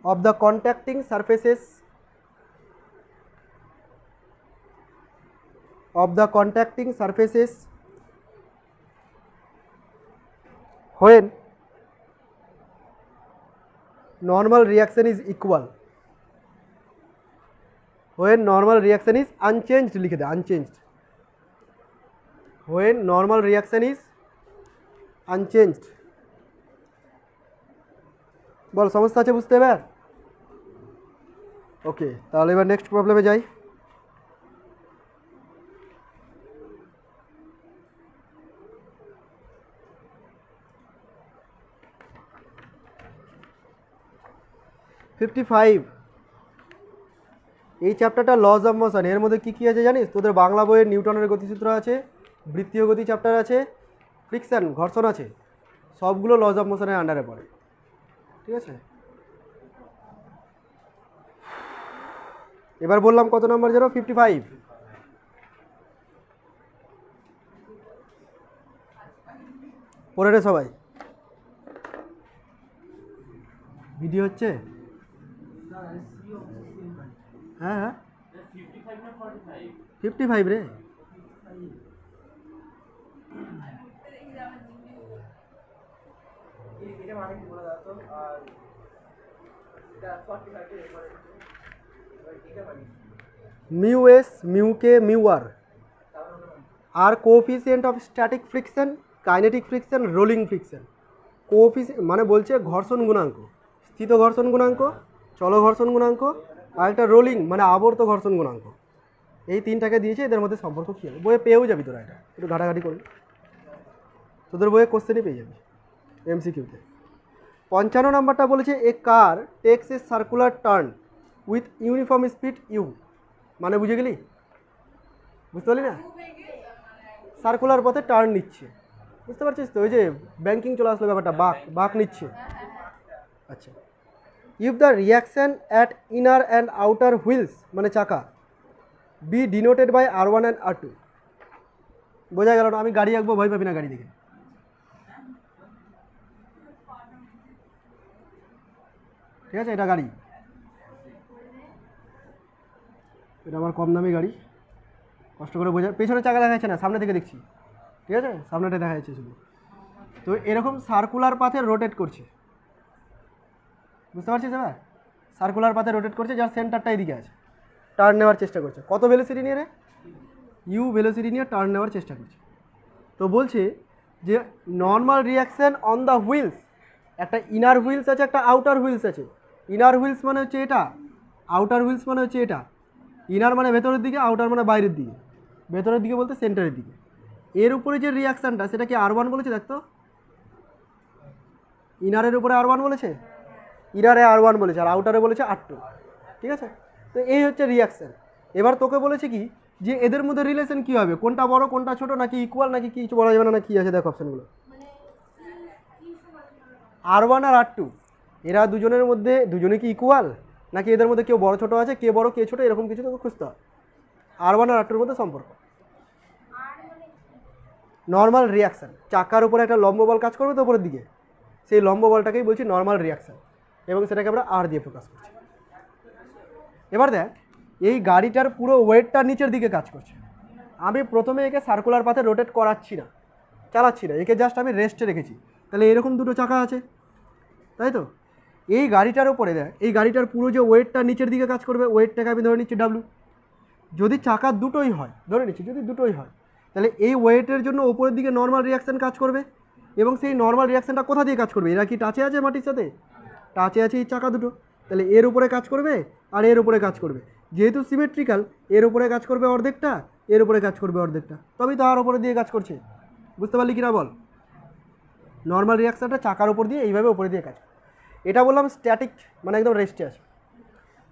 of the contacting surfaces when normal reaction is equal, when normal reaction is unchanged, লিখে দে unchanged, when normal reaction is unchanged। বল, সমস্যা আছে বুঝতে এবার? ওকে, তাহলে এবার নেক্সট প্রবলেমে যাই। এই চ্যাপ্টারটা লজ অফ মোশন, এর মধ্যে কী কী আছে জানিস? তোদের বাংলা বইয়ের নিউটনের গতিসূত্র আছে, বৃত্তীয় গতি চ্যাপ্টার আছে, ফ্রিকশন ঘর্ষণ আছে, সবগুলো লজ অফ মোশনের আন্ডারে পড়ে, ঠিক আছে? এবার বললাম কত নম্বর যেন? 55। পড়ে রে সবাই। ভিডিও হচ্ছে? হ্যাঁ হ্যাঁ 55 রে। Mu s, mu k, mu r coefficient of static friction, kinetic friction, rolling friction. Coefficient মানে বলছে ঘর্ষণ গুণাঙ্ক, স্থিত ঘর্ষণ গুণাঙ্ক, চল ঘর্ষণ গুণাঙ্ক, আর একটা রোলিং মানে আবর্ত ঘর্ষণ গুণাঙ্ক। এই তিনটাকে দিয়েছে, এদের মধ্যে সম্পর্ক কী হবে বইয়ে পেয়েও যাবি তোরা, এটা একটু ঘাটাঘাটি করবি, তোদের বইয়ে কোশ্চেনই পেয়ে যাবি এমসিকিউতে। 55 নম্বরটা বলেছে a car takes a circular turn with uniform speed u, মানে বুঝে গেলি? বুঝতে পারলি না? সার্কুলার পথে টার্ন নিচ্ছে, বুঝতে পারছিস তো? ওই যে ব্যাংকিং চলে আসলো ব্যাপারটা, বাঁক নিচ্ছে। আচ্ছা, if the reaction at inner and outer wheels মানে চাকা B denoted by R1 and R2, বোঝা গেল না? আমি গাড়ি আঁকবো, ভয় পাবি না গাড়ি দেখে। ঠিক আছে, এটা গাড়ি, এটা আমার কম দামি গাড়ি, কষ্ট করে বোঝা। পেছনে চাকা দেখা যাচ্ছে না, সামনে থেকে দেখছি, ঠিক আছে? সামনেটা দেখা যাচ্ছে শুধু। তো এরকম সার্কুলার পাথে রোটেট করছে, বুঝতে পারছিস? এবার সার্কুলার পাথে রোটেট করছে, যার সেন্টারটা এদিকে আছে, টার্ন নেওয়ার চেষ্টা করছে। কত ভেলোসিটি নিয়ে রে? ইউ ভেলোসিটি নিয়ে টার্ন নেওয়ার চেষ্টা করছে। তো বলছে যে normal reaction on the wheels, একটা ইনার হুইলস আছে, একটা আউটার হুইলস আছে। ইনার হুইলস মানে হচ্ছে এটা, আউটার হুইলস মানে হচ্ছে এটা। ইনার মানে ভেতরের দিকে, আউটার মানে বাইরের দিকে। ভেতরের দিকে বলতে সেন্টারের দিকে। এর উপরে যে রিয়াকশানটা সেটা কি R1 বলেছে? দেখতো, ইনারের উপরে R1 বলেছে, ইনারে R1 বলেছে, আর আউটারে বলেছে R2, ঠিক আছে? তো এই হচ্ছে রিয়াকশান। এবার তোকে বলেছে কি যে এদের মধ্যে রিলেশন কী হবে, কোনটা বড় কোনটা ছোট, নাকি ইকুয়াল, নাকি কিছু বলা যাবে না, কি আছে দেখ অপশানগুলো। R1 আর R2 এরা দুজনের মধ্যে দুজনে কি ইকুয়াল, নাকি এদের মধ্যে কেউ বড় ছোট আছে, কে বড় কে ছোট, এরকম কিছু তোকে খুঁজতে হবে। R1 আর R2 এর মধ্যে সম্পর্ক নর্মাল রিয়াকশান, চাকার উপরে একটা লম্ব বল কাজ করবে তো উপরের দিকে, সেই লম্ব বলটাকেই বলছি নর্মাল রিয়াকশান, এবং সেটাকে আমরা R দিয়ে প্রকাশ করছি। এবার দেখ, এই গাড়িটার পুরো ওয়েটটা নিচের দিকে কাজ করছে। আমি প্রথমে একে সার্কুলার পাথে রোটেট করাচ্ছি না, চালাচ্ছি না, একে জাস্ট আমি রেস্টে রেখেছি। তাহলে এরকম দুটো চাকা আছে, তাই তো? এই গাড়িটার উপরে দেখ, এই গাড়িটার পুরো যে ওয়েটটা নিচের দিকে কাজ করবে, ওয়েটটাকে আমি ধরে নিচ্ছি W। যদি চাকা দুটোই হয়, ধরে নিচ্ছি যদি দুটোই হয়, তাহলে এই ওয়েটের জন্য ওপরের দিকে নর্মাল রিয়াকশান কাজ করবে, এবং সেই নর্মাল রিয়াকশানটা কোথা দিয়ে কাজ করবে? এরা কি টাচে আছে মাটির সাথে? টাচে আছে এই চাকা দুটো, তাহলে এর উপরে কাজ করবে আর এর উপরে কাজ করবে। যেহেতু সিমেট্রিক্যাল, এর উপরে কাজ করবে অর্ধেকটা, এর উপরে কাজ করবে অর্ধেকটা, তবেই তো আর উপরে দিয়ে কাজ করছে। বুঝতে পারলি কিনা বল? নর্মাল রিয়াকশানটা চাকার উপর দিয়ে এইভাবে উপরে দিয়ে কাজ করে। এটা বললাম স্ট্যাটিক, মানে একদম রেস্টে আছে।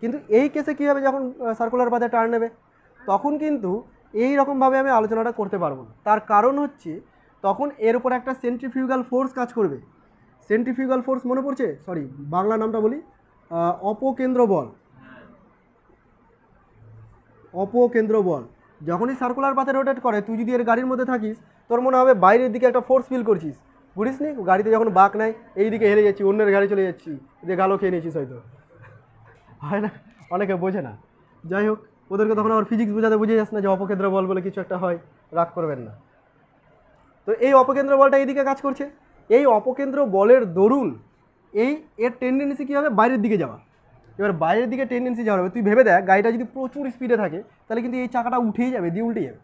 কিন্তু এই কেসে কী হবে, যখন সার্কুলার পাথে টার্ন নেবে তখন কিন্তু এই রকমভাবে আমি আলোচনাটা করতে পারবো না। তার কারণ হচ্ছে তখন এর উপর একটা সেন্ট্রিফিউগাল ফোর্স কাজ করবে। সেন্ট্রিফিউগাল ফোর্স মনে পড়ছে? সরি, বাংলা নামটা বলি, অপকেন্দ্র বল। অপকেন্দ্র বল যখনই সার্কুলার পাথে রোটেট করে, তুই যদি এর গাড়ির মধ্যে থাকিস, তোর মনে হবে বাইরের দিকে একটা ফোর্স ফিল করছিস। বুঝিস নি? গাড়িতে যখন বাঁক নেয়, এই দিকে হেলে যাচ্ছি, অন্যের গাড়ি চলে যাচ্ছি, এদিকে গালো খেয়ে নিয়েছিস হয়তো, হয় না? অনেকে বোঝে না। যাই হোক, ওদেরকে তখন আবার ফিজিক্স বোঝাতে বুঝে যাস না যে অপকেন্দ্র বল বলে কিছু একটা হয়, রাগ করবেন না। তো এই অপকেন্দ্র বলটা এইদিকে কাজ করছে। এই অপকেন্দ্র বলের দরুন এর টেন্ডেন্সি কী হবে? বাইরের দিকে যাওয়া। এবার বাইরের দিকে টেন্ডেন্সি যাওয়া হবে, তুই ভেবে দেখ, গাড়িটা যদি প্রচুর স্পিডে থাকে তাহলে কিন্তু এই চাকাটা উঠেই যাবে, দিয়ে উল্টে যাবে,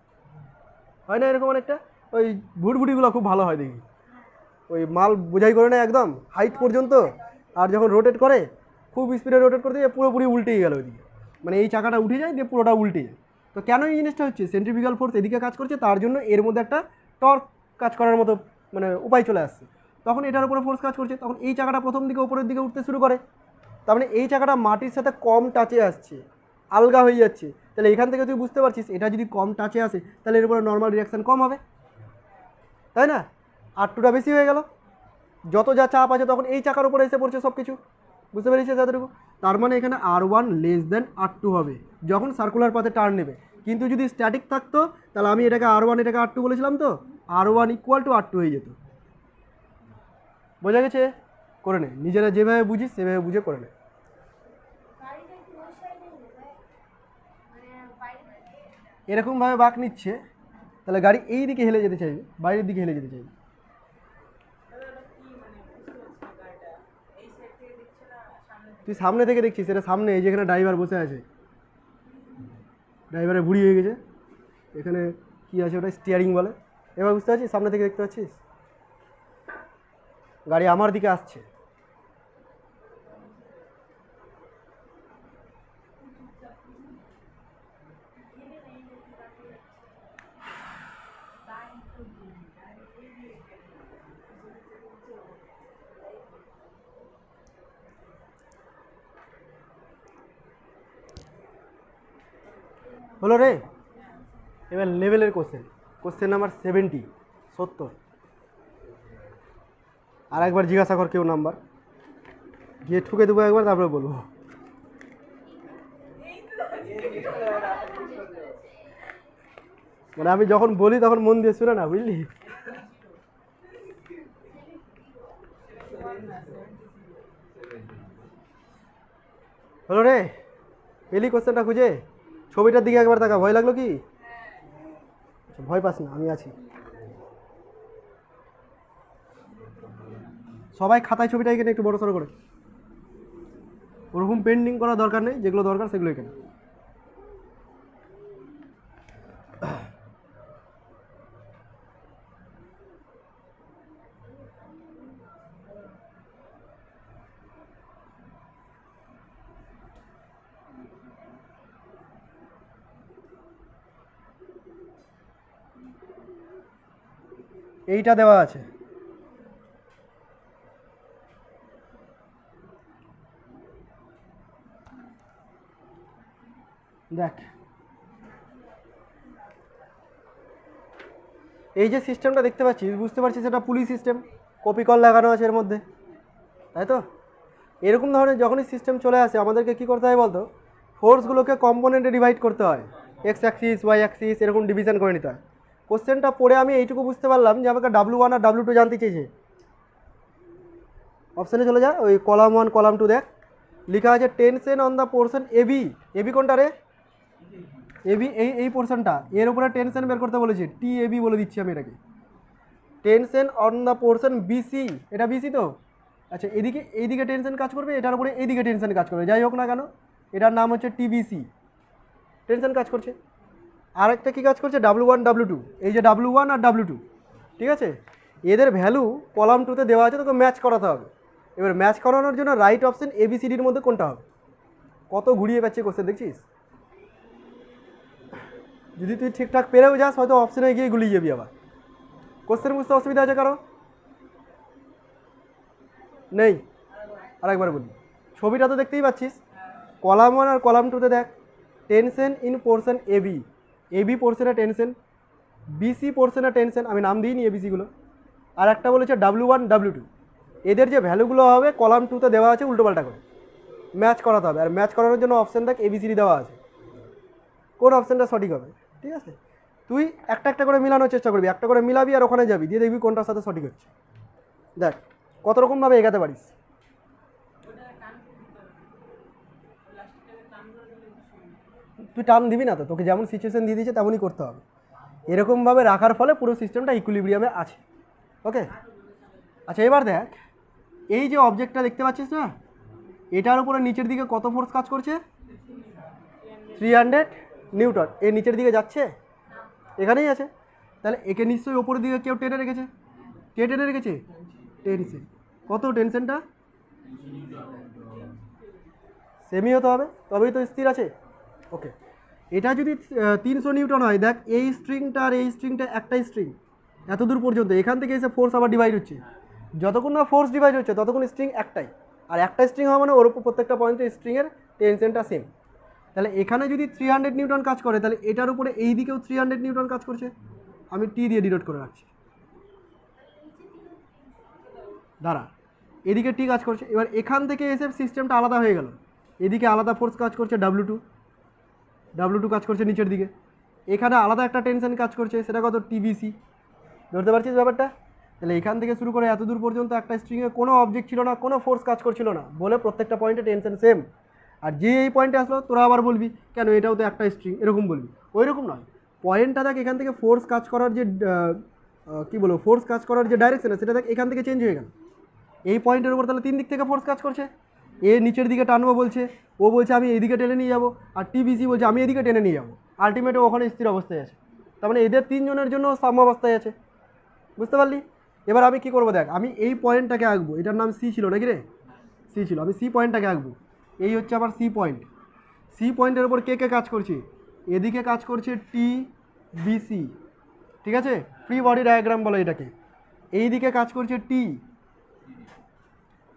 হয় না? এরকম অনেকটা ওই ভুটভুটিগুলো খুব ভালো হয় দেখি, ওই মাল বোঝাই করে নেয় একদম হাইট পর্যন্ত, আর যখন রোটেট করে খুব স্পিডে রোটেট করতে গিয়ে পুরোপুরি উল্টেই গেল ওইদিকে, মানে এই চাকাটা উঠে যায়, দিয়ে পুরোটা উল্টে যায়। তো কেন এই জিনিসটা হচ্ছে? সেন্ট্রিফিউগাল ফোর্স এদিকে কাজ করছে, তার জন্য এর মধ্যে একটা টর্ক কাজ করার মতো মানে উপায় চলে আসছে। তখন এটার উপরে ফোর্স কাজ করছে, তখন এই চাকাটা প্রথম দিকে উপরের দিকে উঠতে শুরু করে। তার মানে এই চাকাটা মাটির সাথে কম টাচে আসছে, আলগা হয়ে যাচ্ছে। তাহলে এখান থেকে তুই বুঝতে পারছিস, এটা যদি কম টাচে আসে তাহলে এর উপরে নর্মাল রিয়াকশান কম হবে, তাই না? R2টা বেশি হয়ে গেল, যত যা চাপ আছে তখন এই চাকার উপরে এসে পড়ছে সব কিছু। বুঝতে পেরেছিস এতটুকু? তার মানে এখানে R1 লেস দেন R2 হবে যখন সার্কুলার পাথে টার্ন নেবে। কিন্তু যদি স্ট্যাটিক থাকতো তাহলে আমি এটাকে R1 এটাকে R2 বলেছিলাম, তো R1 ইকুয়াল টু R2 হয়ে যেত। বোঝা গেছে? করে নে, নিজেরা যেভাবে বুঝিস সেভাবে বুঝে করে নে। এরকমভাবে বাঁক নিচ্ছে, তাহলে গাড়ি এই দিকে হেলে যেতে চাইবে, বাইরের দিকে হেলে যেতে চাইবে। তুই সামনে থেকে দেখছিস, এটা সামনে, এই যেখানে ড্রাইভার বসে আছে, ড্রাইভারের বুড়ি হয়ে গেছে, এখানে কি আছে ওটা স্টিয়ারিং বলে। এবার বুঝতে পারছিস, সামনে থেকে দেখতে পাচ্ছিস গাড়ি আমার দিকে আসছে। হলো রে। এবার লেভেলের কোশ্চেন নাম্বার 70, 70। আর একবার জিজ্ঞাসা কর কেউ নাম্বার, গিয়ে ঠুকে দেবো একবার, তারপরে বলবো। মানে আমি যখন বলি তখন মন দিয়ে শুনে না, বুঝলি? হলো রে, পেলি কোশ্চেনটা খুঁজে? ছবিটার দিকে একবার তাকা, ভয় লাগলো কি? ভয় পাস না, আমি আছি। সবাই খাতায় ছবিটা এখানে একটু বড় সড়ো করে, ওরকম পেন্টিং করা দরকার নেই, যেগুলো দরকার সেগুলো এখানে। এইটা দেওয়া আছে, দেখ। এই যে সিস্টেমটা দেখতে পাচ্ছিস, বুঝতে পারছিস এটা পুলি সিস্টেম, কপি কল লাগানো আছে এর মধ্যে, তাই তো? এরকম ধরনের যখনই সিস্টেম চলে আসে, আমাদেরকে কি করতে হয় বলতো? ফোর্সগুলোকে কম্পোনেন্টে ডিভাইড করতে হয়, এক্স অ্যাক্সিস, ওয়াই অ্যাক্সিস, এরকম ডিভিশন করে নিতে হয়। কোশ্চেনটা পড়ে আমি এইটুকু বুঝতে পারলাম যে আমাকে W1 আর W2 জানতে চেয়েছে। অপশানে চলে যা, ওই কলাম 1 কলাম 2 দেখ, লেখা আছে tension on the portion AB. AB কোনটা রে? এবি এই পোর্শনটা, এর উপরে টেনশন বের করতে বলেছে, টি এবি বলে দিচ্ছি আমি এটাকে। Tension on the portion BC, এটা বিসি তো? আচ্ছা, এদিকে এইদিকে টেনশন কাজ করবে, এটার উপরে এইদিকে টেনশন কাজ করবে, যাই হোক না কেন, এটার নাম হচ্ছে টিবিসি, টেনশন কাজ করছে। আর একটা কী কাজ করছে? W1 W2, এই যে W1 আর W2, ঠিক আছে? এদের ভ্যালু কলাম 2তে দেওয়া আছে, তোকে ম্যাচ করাতে হবে। এবার ম্যাচ করানোর জন্য রাইট অপশন ABCDর মধ্যে কোনটা হবে? কত ঘুরিয়ে পাচ্ছে কোশ্চেন, দেখছিস? যদি তুই ঠিকঠাক পেরেও যাস, হয়তো অপশনে গিয়ে গুলিয়ে যাবি আবার। কোশ্চেন বুঝতে অসুবিধা আছে কারো? নেই? আরেকবার বলি, ছবিটা তো দেখতেই পাচ্ছিস, কলাম 1 আর কলাম 2তে দেখ, tension in portion AB, AB পোর্শনে টেনশন, বিসি পোর্শনে টেনশন, আমি নাম দিইনি এবিসিগুলো। আর একটা বলেছে W1 W2, এদের যে ভ্যালুগুলো হবে কলাম 2তে দেওয়া আছে উল্টোপাল্টা করে ম্যাচ করাতে হবে। আর ম্যাচ করানোর জন্য অপশান দেখ ABCD দেওয়া আছে, কোন অপশানটা সঠিক হবে, ঠিক আছে? তুই একটা একটা করে মিলানোর চেষ্টা করবি, একটা করে মিলাবি আর ওখানে যাবি, দিয়ে দেখবি কোনটার সাথে সঠিক হচ্ছে। দেখ কত রকমভাবে এগাতে পারিস। তুই টার্ম দিবি না তো, তোকে যেমন সিচুয়েশন দিয়ে দিয়েছে তেমনই করতে হবে। এরকমভাবে রাখার ফলে পুরো সিস্টেমটা ইকুইলিব্রিয়ামে আছে। ওকে, আচ্ছা এবার দেখ, এই যে অবজেক্টটা দেখতে পাচ্ছিস না, এটার উপরে নিচের দিকে কত ফোর্স কাজ করছে? 300 নিউটন। এর নিচের দিকে যাচ্ছে? এখানেই আছে। তাহলে একে নিশ্চয়ই ওপরের দিকে কেউ টেনে রেখেছে। কে টেনে রেখেছে? টেনশন। কত টেনশনটা? সেমি হতে হবে, তবেই তো স্থির আছে। ওকে, এটা যদি 300 নিউটন হয়, দেখ এই স্ট্রিংটা আর এই স্ট্রিংটা একটাই স্ট্রিং, এত দূর পর্যন্ত, এখান থেকে এসে ফোর্স আবার ডিভাইড হচ্ছে। যতক্ষণ না ফোর্স ডিভাইড হচ্ছে ততক্ষণ স্ট্রিং একটাই, আর একটা স্ট্রিং হওয়া মানে ওর উপর প্রত্যেকটা পয়েন্টে স্ট্রিংয়ের টেনশনটা সেম। তাহলে এখানে যদি 300 নিউটন কাজ করে, তাহলে এটার উপরে এই দিকেও 300 নিউটন কাজ করছে। আমি টি দিয়ে ডিনোট করে রাখছি, দাঁড়া, এদিকে টি কাজ করছে। এবার এখান থেকে এসে সিস্টেমটা আলাদা হয়ে গেল, এদিকে আলাদা ফোর্স কাজ করছে W2 কাজ করছে নিচের দিকে, এখানে আলাদা একটা টেনশন কাজ করছে, সেটা কত? TBC। ধরতে পারছিস ব্যাপারটা? তাহলে এখান থেকে শুরু করে এত দূর পর্যন্ত একটা স্ট্রিংয়ে কোনো অবজেক্ট ছিল না, কোনো ফোর্স কাজ করছিল না, বলে প্রত্যেকটা পয়েন্টে টেনশন সেম। আর যে এই পয়েন্টে আসলো তোরা আবার বলবি কেন এটাও তো একটা স্ট্রিং, এরকম বলবি। ওই রকম নয়, পয়েন্টটা দেখ এখান থেকে ফোর্স কাজ করার যে কী বলবো, ফোর্স কাজ করার যে ডাইরেকশন সেটা দেখ এখান থেকে চেঞ্জ হয়ে গেল। এই পয়েন্টের উপর তাহলে 3 দিক থেকে ফোর্স কাজ করছে। এ নিচের দিকে টানবো বলছে, ও বলছে আমি এইদিকে টেনে নিয়ে যাবো, আর টিবিসি বলছে আমি এদিকে টেনে নিয়ে যাবো। আলটিমেটে ওখানে স্থির অবস্থায় আছে, তার মানে এদের 3 জনের জন্য সাম্য অবস্থায় আছে। বুঝতে পারলি? এবার আমি কি করবো দেখ, আমি এই পয়েন্টটাকে আঁকবো, এটার নাম সি ছিল নাকি রে? সি ছিল, আমি সি পয়েন্টটাকে আঁকবো। এই হচ্ছে আমার সি পয়েন্ট। সি পয়েন্টের উপর কে কে কাজ করছে? এদিকে কাজ করছে টি বিসি, ঠিক আছে, ফ্রি বডি ডায়াগ্রাম বলে এটাকে। এই দিকে কাজ করছে টি,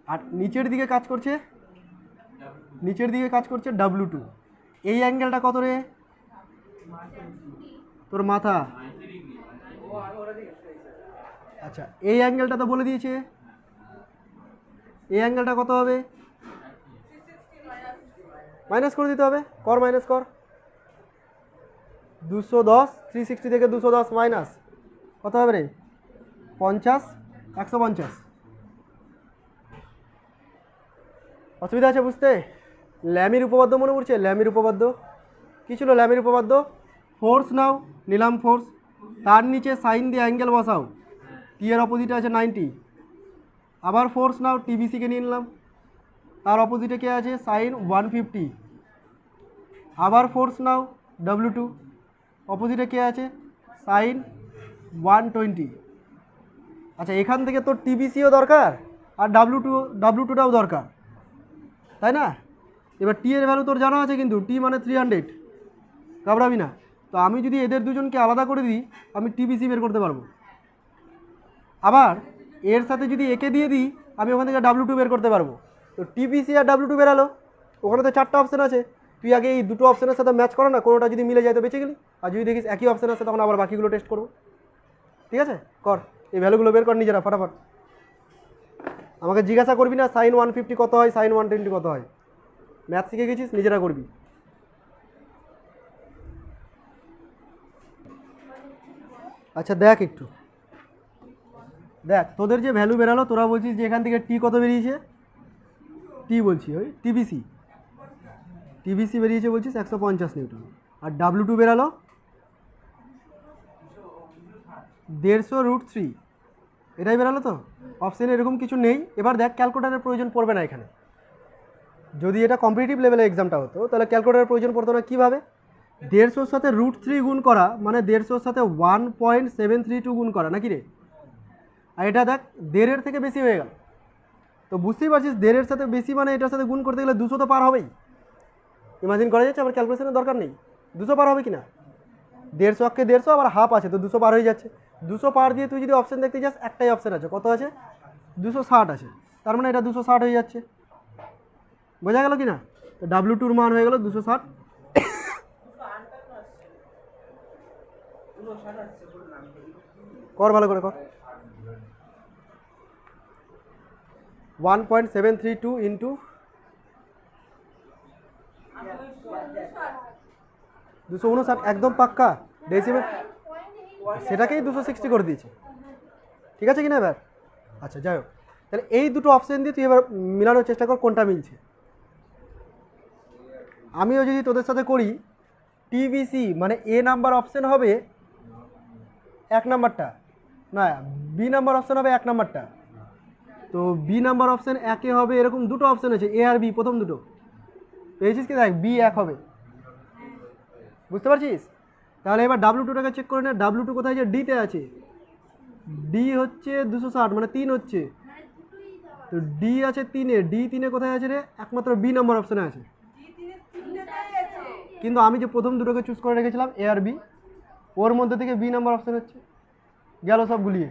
আর নিচের দিকে কাজ করছে W2। এই অ্যাঙ্গেলটা কত রে তোর মাথা? আচ্ছা, এই অ্যাঙ্গেলটা তো বলে দিয়েছে, এই অ্যাঙ্গেলটা কত হবে? মাইনাস করে দিতে হবে, কর মাইনাস কর। 210, 360 থেকে 210 মাইনাস কত হবে রে? 50, 150। অসুবিধা আছে বুঝতে? ল্যামির উপপাদ্য মনে পড়ছে? ল্যামির উপপাদ্য কী ছিল? ল্যামির উপপাদ্য ফোর্স নাও, নিলাম ফোর্স, তার নিচে সাইন দিয়ে অ্যাঙ্গেল বসাও, টি এর অপোজিটে আছে 90। আবার ফোর্স নাও, টিবিসিকে নিয়ে নিলাম, তার অপোজিটে কে আছে? সাইন 150। আবার ফোর্স নাও, W2, অপোজিটে কে আছে? সাইন 120। আচ্ছা, এখান থেকে তোর টিবিসিও দরকার আর W2টাও দরকার, তাই না? এবার টি এর ভ্যালু তোর জানা আছে, কিন্তু টি মানে 300, ঘাবড়াবি না। তো আমি যদি এদের দুজনকে আলাদা করে দিই, আমি টিবিসি বের করতে পারবো। আবার এর সাথে যদি একে দিয়ে দিই, আমি ওখান থেকে W2 বের করতে পারবো। তো টিবিসি আর W2 বেরালো, ওখানে তো 4টা অপশান আছে। তুই আগে এই দুটো অপশানের সাথে ম্যাচ করো না, কোনোটা যদি মিলে যায় তো বেঁচে গেলি, আর যদি দেখিস একই অপশান আছে তখন আবার বাকিগুলো টেস্ট করবো। ঠিক আছে, কর এই ভ্যালুগুলো বের কর নিজেরা ফটাফট। আমাকে জিজ্ঞাসা করবি না সাইন 150 কত হয়, সাইন 120 কত হয়। ম্যাথ শিখে গেছিস, নিজেরা করবি। আচ্ছা দেখ একটু, দেখ তোদের যে ভ্যালু বেরালো, তোরা বলছিস যে এখান থেকে টি কত বেরিয়েছে? টি বলছি ওই টিবিসি বেরিয়েছে বলছিস 150 নিউটন, আর W2 বেরালো 150√3, এটাই বেরালো তো। অপশানে এরকম কিছু নেই। এবার দেখ, ক্যালকুলেটারের প্রয়োজন পড়বে না এখানে। যদি এটা কম্পিটিটিভ লেভেলের এক্সামটা হতো তাহলে ক্যালকুলেটারের প্রয়োজন পড়তো না। কীভাবে? 150 সাথে √3 গুণ করা মানে 150 সাথে 1.732 গুণ করা, নাকি রে? আর এটা দেখ 1.5-এর থেকে বেশি হয়ে গেল, তো বুঝতেই পারছিস 1.5-এর সাথে বেশি মানে এটার সাথে গুণ করতে গেলে 200 তো পার হবেই। ইমাজিন করা যাচ্ছে, আবার ক্যালকুলেশনের দরকার নেই, 200 পার হবে কি না? 150 কে 150 আবার হাফ আছে, তো 200 পার হয়ে যাচ্ছে। 200 পার দিয়ে তুই যদি অপশান দেখতে যাস, একটাই অপশান আছে, কত আছে? 260 আছে, তার মানে এটা 260 হয়ে যাচ্ছে। বোঝা গেল কি না? তো W2-র মান হয়ে গেল 260। কর ভালো করে কর, 1.732 ইন্টু 259, একদম পাক্কা ডেসিমেল, সেটাকেই 260 করে দিয়েছে। ঠিক আছে কিনা এবার? আচ্ছা যাই হোক, তাহলে এই দুটো অপশান দিয়ে তুই এবার মিলানোর চেষ্টা কর কোনটা মিলছে। আমিও যদি তোদের সাথে করি, টিবিসি মানে এ নাম্বার অপশান হবে 1 নাম্বারটা, না বি নাম্বার অপশান হবে 1 নাম্বারটা। তো বি নাম্বার অপশান একে হবে, এরকম দুটো অপশান আছে, এ আর বি, প্রথম দুটো পেয়েছিস কি? দেখ বি 1 হবে, বুঝতে পারছিস? তাহলে এবার W2টাকে চেক করে নে, W2 কোথায় আছে? ডিতে আছে, ডি হচ্ছে 260 মানে 3 হচ্ছে, তো ডি আছে 3-এ, ডি 3-এ কোথায় আছে রে? একমাত্র বি নাম্বার অপশানে আছে। কিন্তু আমি যে প্রথম দুটোকে চুজ করে রেখেছিলাম এ আর বি, ওর মধ্যে থেকে বি নাম্বার অপশান হচ্ছে, গেল সব গুলিয়ে।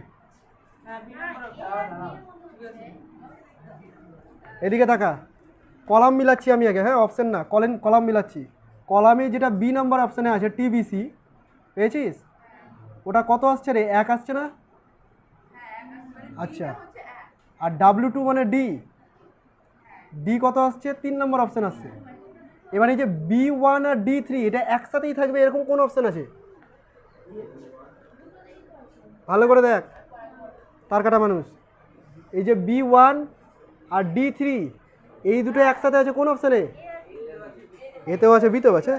এদিকে তাকা, কলাম মিলাচ্ছি আমি আগে, হ্যাঁ অপশান না, কলাম মিলাচ্ছি। কলামে যেটা বি নাম্বার অপশানে আছে টিবিসি, পেয়েছিস? ওটা কত আসছে রে? 1 আসছে না? আচ্ছা, আর W2 মানে ডি, ডি কত আসছে? 3 নম্বর অপশান আসছে। এবার এই যে B1 আর D3 এটা একসাথেই থাকবে এরকম কোন অপশান আছে? ভালো করে দেখ, তার কাটা মানুষ। এই যে B1 আর D3 এই দুটো একসাথে আছে কোন অপশানে? এতেও আছে, বিতেও আছে।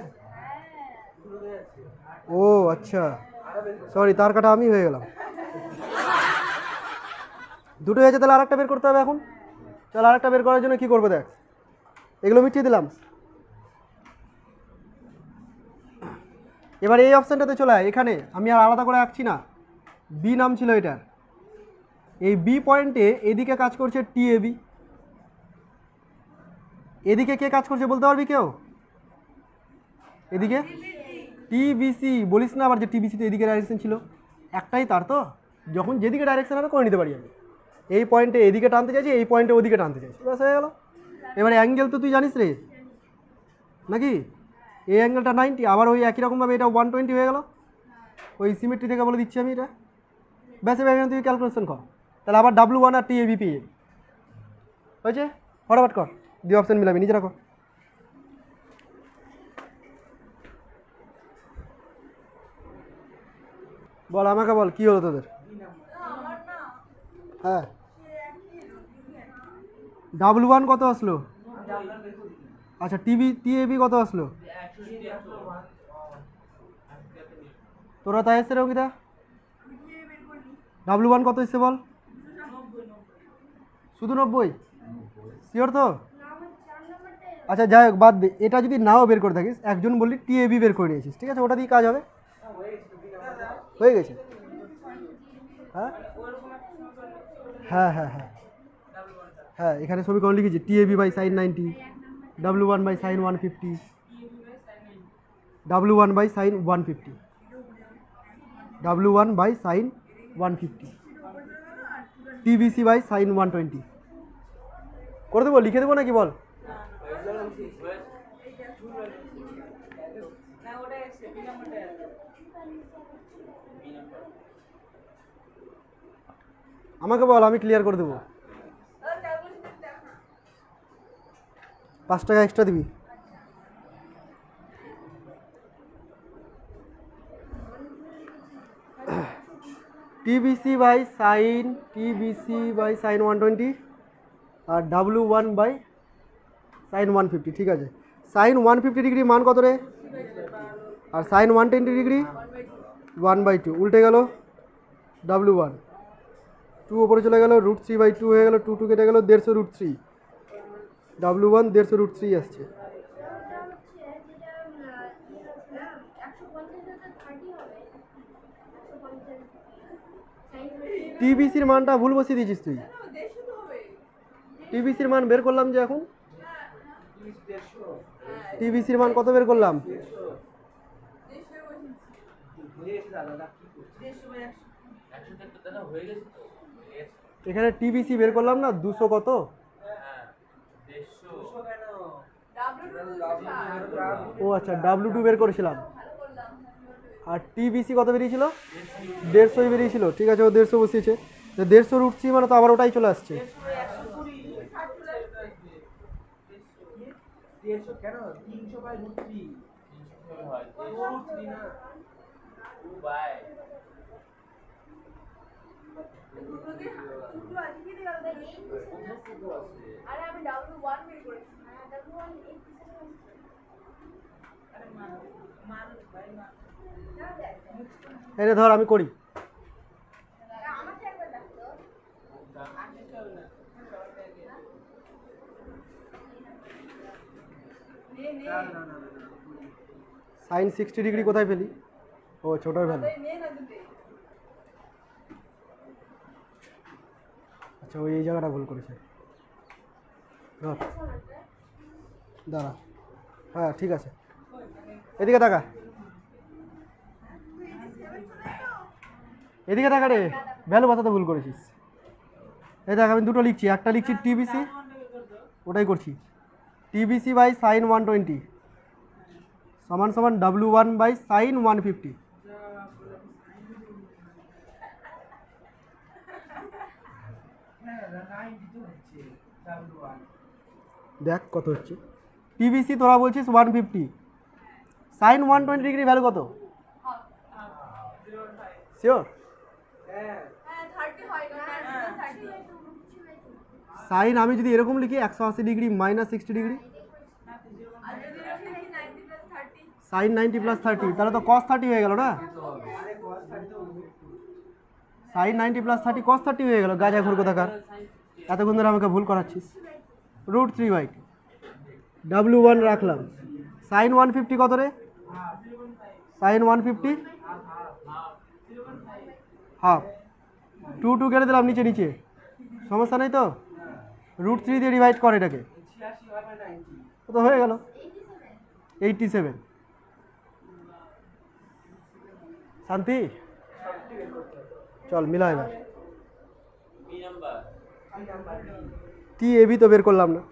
ও আচ্ছা, সরি, তার কাটা আমি হয়ে গেলাম। দুটোই আছে, তাহলে আরেকটা বের করতে হবে এখন। চল, আরেকটা বের করার জন্য কি করবো দেখ, এগুলো মিটিয়ে দিলাম। এবার এই অপশানটাতে চলে আয়, এখানে আমি আর আলাদা করে আঁকছি না, বি নাম ছিল এটার। এই বি পয়েন্টে এদিকে কাজ করছে TAB, এদিকে কে কাজ করছে বলতে পারবি কেউ? এদিকে TBC, বলিস না আবার যে TBC তো এদিকে ডাইরেকশন ছিল, একটাই তার তো, যখন যেদিকে ডাইরেকশন হবে করে নিতে পারি আমি। এই পয়েন্টে এদিকে টানতে চাইছি, এই পয়েন্টে ওদিকে টানতে চাইছি, ব্যাস হয়ে গেল। এবারে অ্যাঙ্গেল তো তুই জানিস রে নাকি, এই অ্যাঙ্গেলটা 90, আবার ওই একই রকমভাবে এটা 120 হয়ে গেল, ওই সিমেট্রি থেকে বলে দিচ্ছি আমি এটা। ব্যাস এবার এখানে তুই ক্যালকুলেশন কর, তাহলে আবার W1 আর TAB পেয়ে যাবি। হয়েছে, ফটাফট কর, দুই অপশান মিলাবি, নিজেরা কর। বল আমাকে, বল কি হলো তোদের? হ্যাঁ, W1 কত আসলো? আচ্ছা, TAB কত আসলো? তোরা তাই এসছে রে অঙ্কিতা? W1 কত এসছে বল? শুধু 90? শিওর তো? আচ্ছা যাই হোক, বাদ দে, এটা যদি নাও বের করে থাকিস, একজন বললি TAB বের করে নিয়েছিস, ঠিক আছে, ওটা দিয়ে কাজ হবে। হয়ে গেছে। হ্যাঁ হ্যাঁ হ্যাঁ হ্যাঁ হ্যাঁ, এখানে সমীকরণ লিখেছি, TAB by sine 90, W1 by sine 150, W1 by sine 150, W1 by sine 150, TBC by sine 120। করে দেবো, লিখে দেবো নাকি বল? আমাকে বল, আমি ক্লিয়ার করে দেবো। 5 টাকা এক্সট্রা দিবি। TBC বাই সাইন 120 আর W1 বাই সাইন 150, ঠিক আছে। সাইন 150 ডিগ্রি মান কত রে? আর সাইন 120 ডিগ্রি 1/2, উল্টে গেল, W1 2 ওপরে চলে গেল, √3/2 হয়ে গেল, 2 কেটে গেল, 150 √3, W1 150 √3 আসছে। TBCর মানটা ভুল বসিয়ে দিয়েছিস তুই। TBCর মান বের করলাম যে এখন, TBCর মান কত বের করলাম? এখানে TBC বের করলাম না, 200 কত? ও আচ্ছা, W2 বের করেছিলাম, আর TBC কত বেরিয়েছিল? 150 বেরিয়েছিল, ঠিক আছে, ও 150 বসিয়েছে, 150 √3 মানে তো আবার ওটাই চলে আসছে। এই ধর আমি করি, সাইন 60 ডিগ্রি কোথায় পেলি? ও ছোটোর ভ্যালু, আচ্ছা ওই এই জায়গাটা ভুল করেছে, দাঁড়া, হ্যাঁ ঠিক আছে, এদিকে তাকা, এদিকে তাকা রে, ভ্যালু বাতাতে ভুল করেছিস। এই দেখ, আমি দুটো লিখছি, একটা লিখছি TBC, ওটাই করছি, TBC বাই সাইন 120 সমান সমান W1 বাই সাইন 150। দেখ কত হচ্ছে, TBC তোরা বলছিস 150, সাইন 120 ডিগ্রি ভ্যালু কত? শিওর? সাইন আমি যদি এরকম লিখি 180 degree minus 60 degree, sine 90 plus 30, তাহলে তো cos 30 হয়ে গেল না? সাইন 90 প্লাস 30 cos 30 হয়ে গেল। গাজা ঘুর কোথাকার, এতক্ষণ ধরে আমাকে ভুল করাচ্ছিস। √3/2 W1 রাখলাম। সাইন 150 কত রে? সাইন 150 হাফ, 2 কেটে দিলাম নিচে নিচে, সমস্যা নেই তো? √3 দিয়ে ডিভাইড করে এটাকে, তো হয়ে গেল 87। শান্তি? চল মিলা এবার। TAB তো বের করলাম না,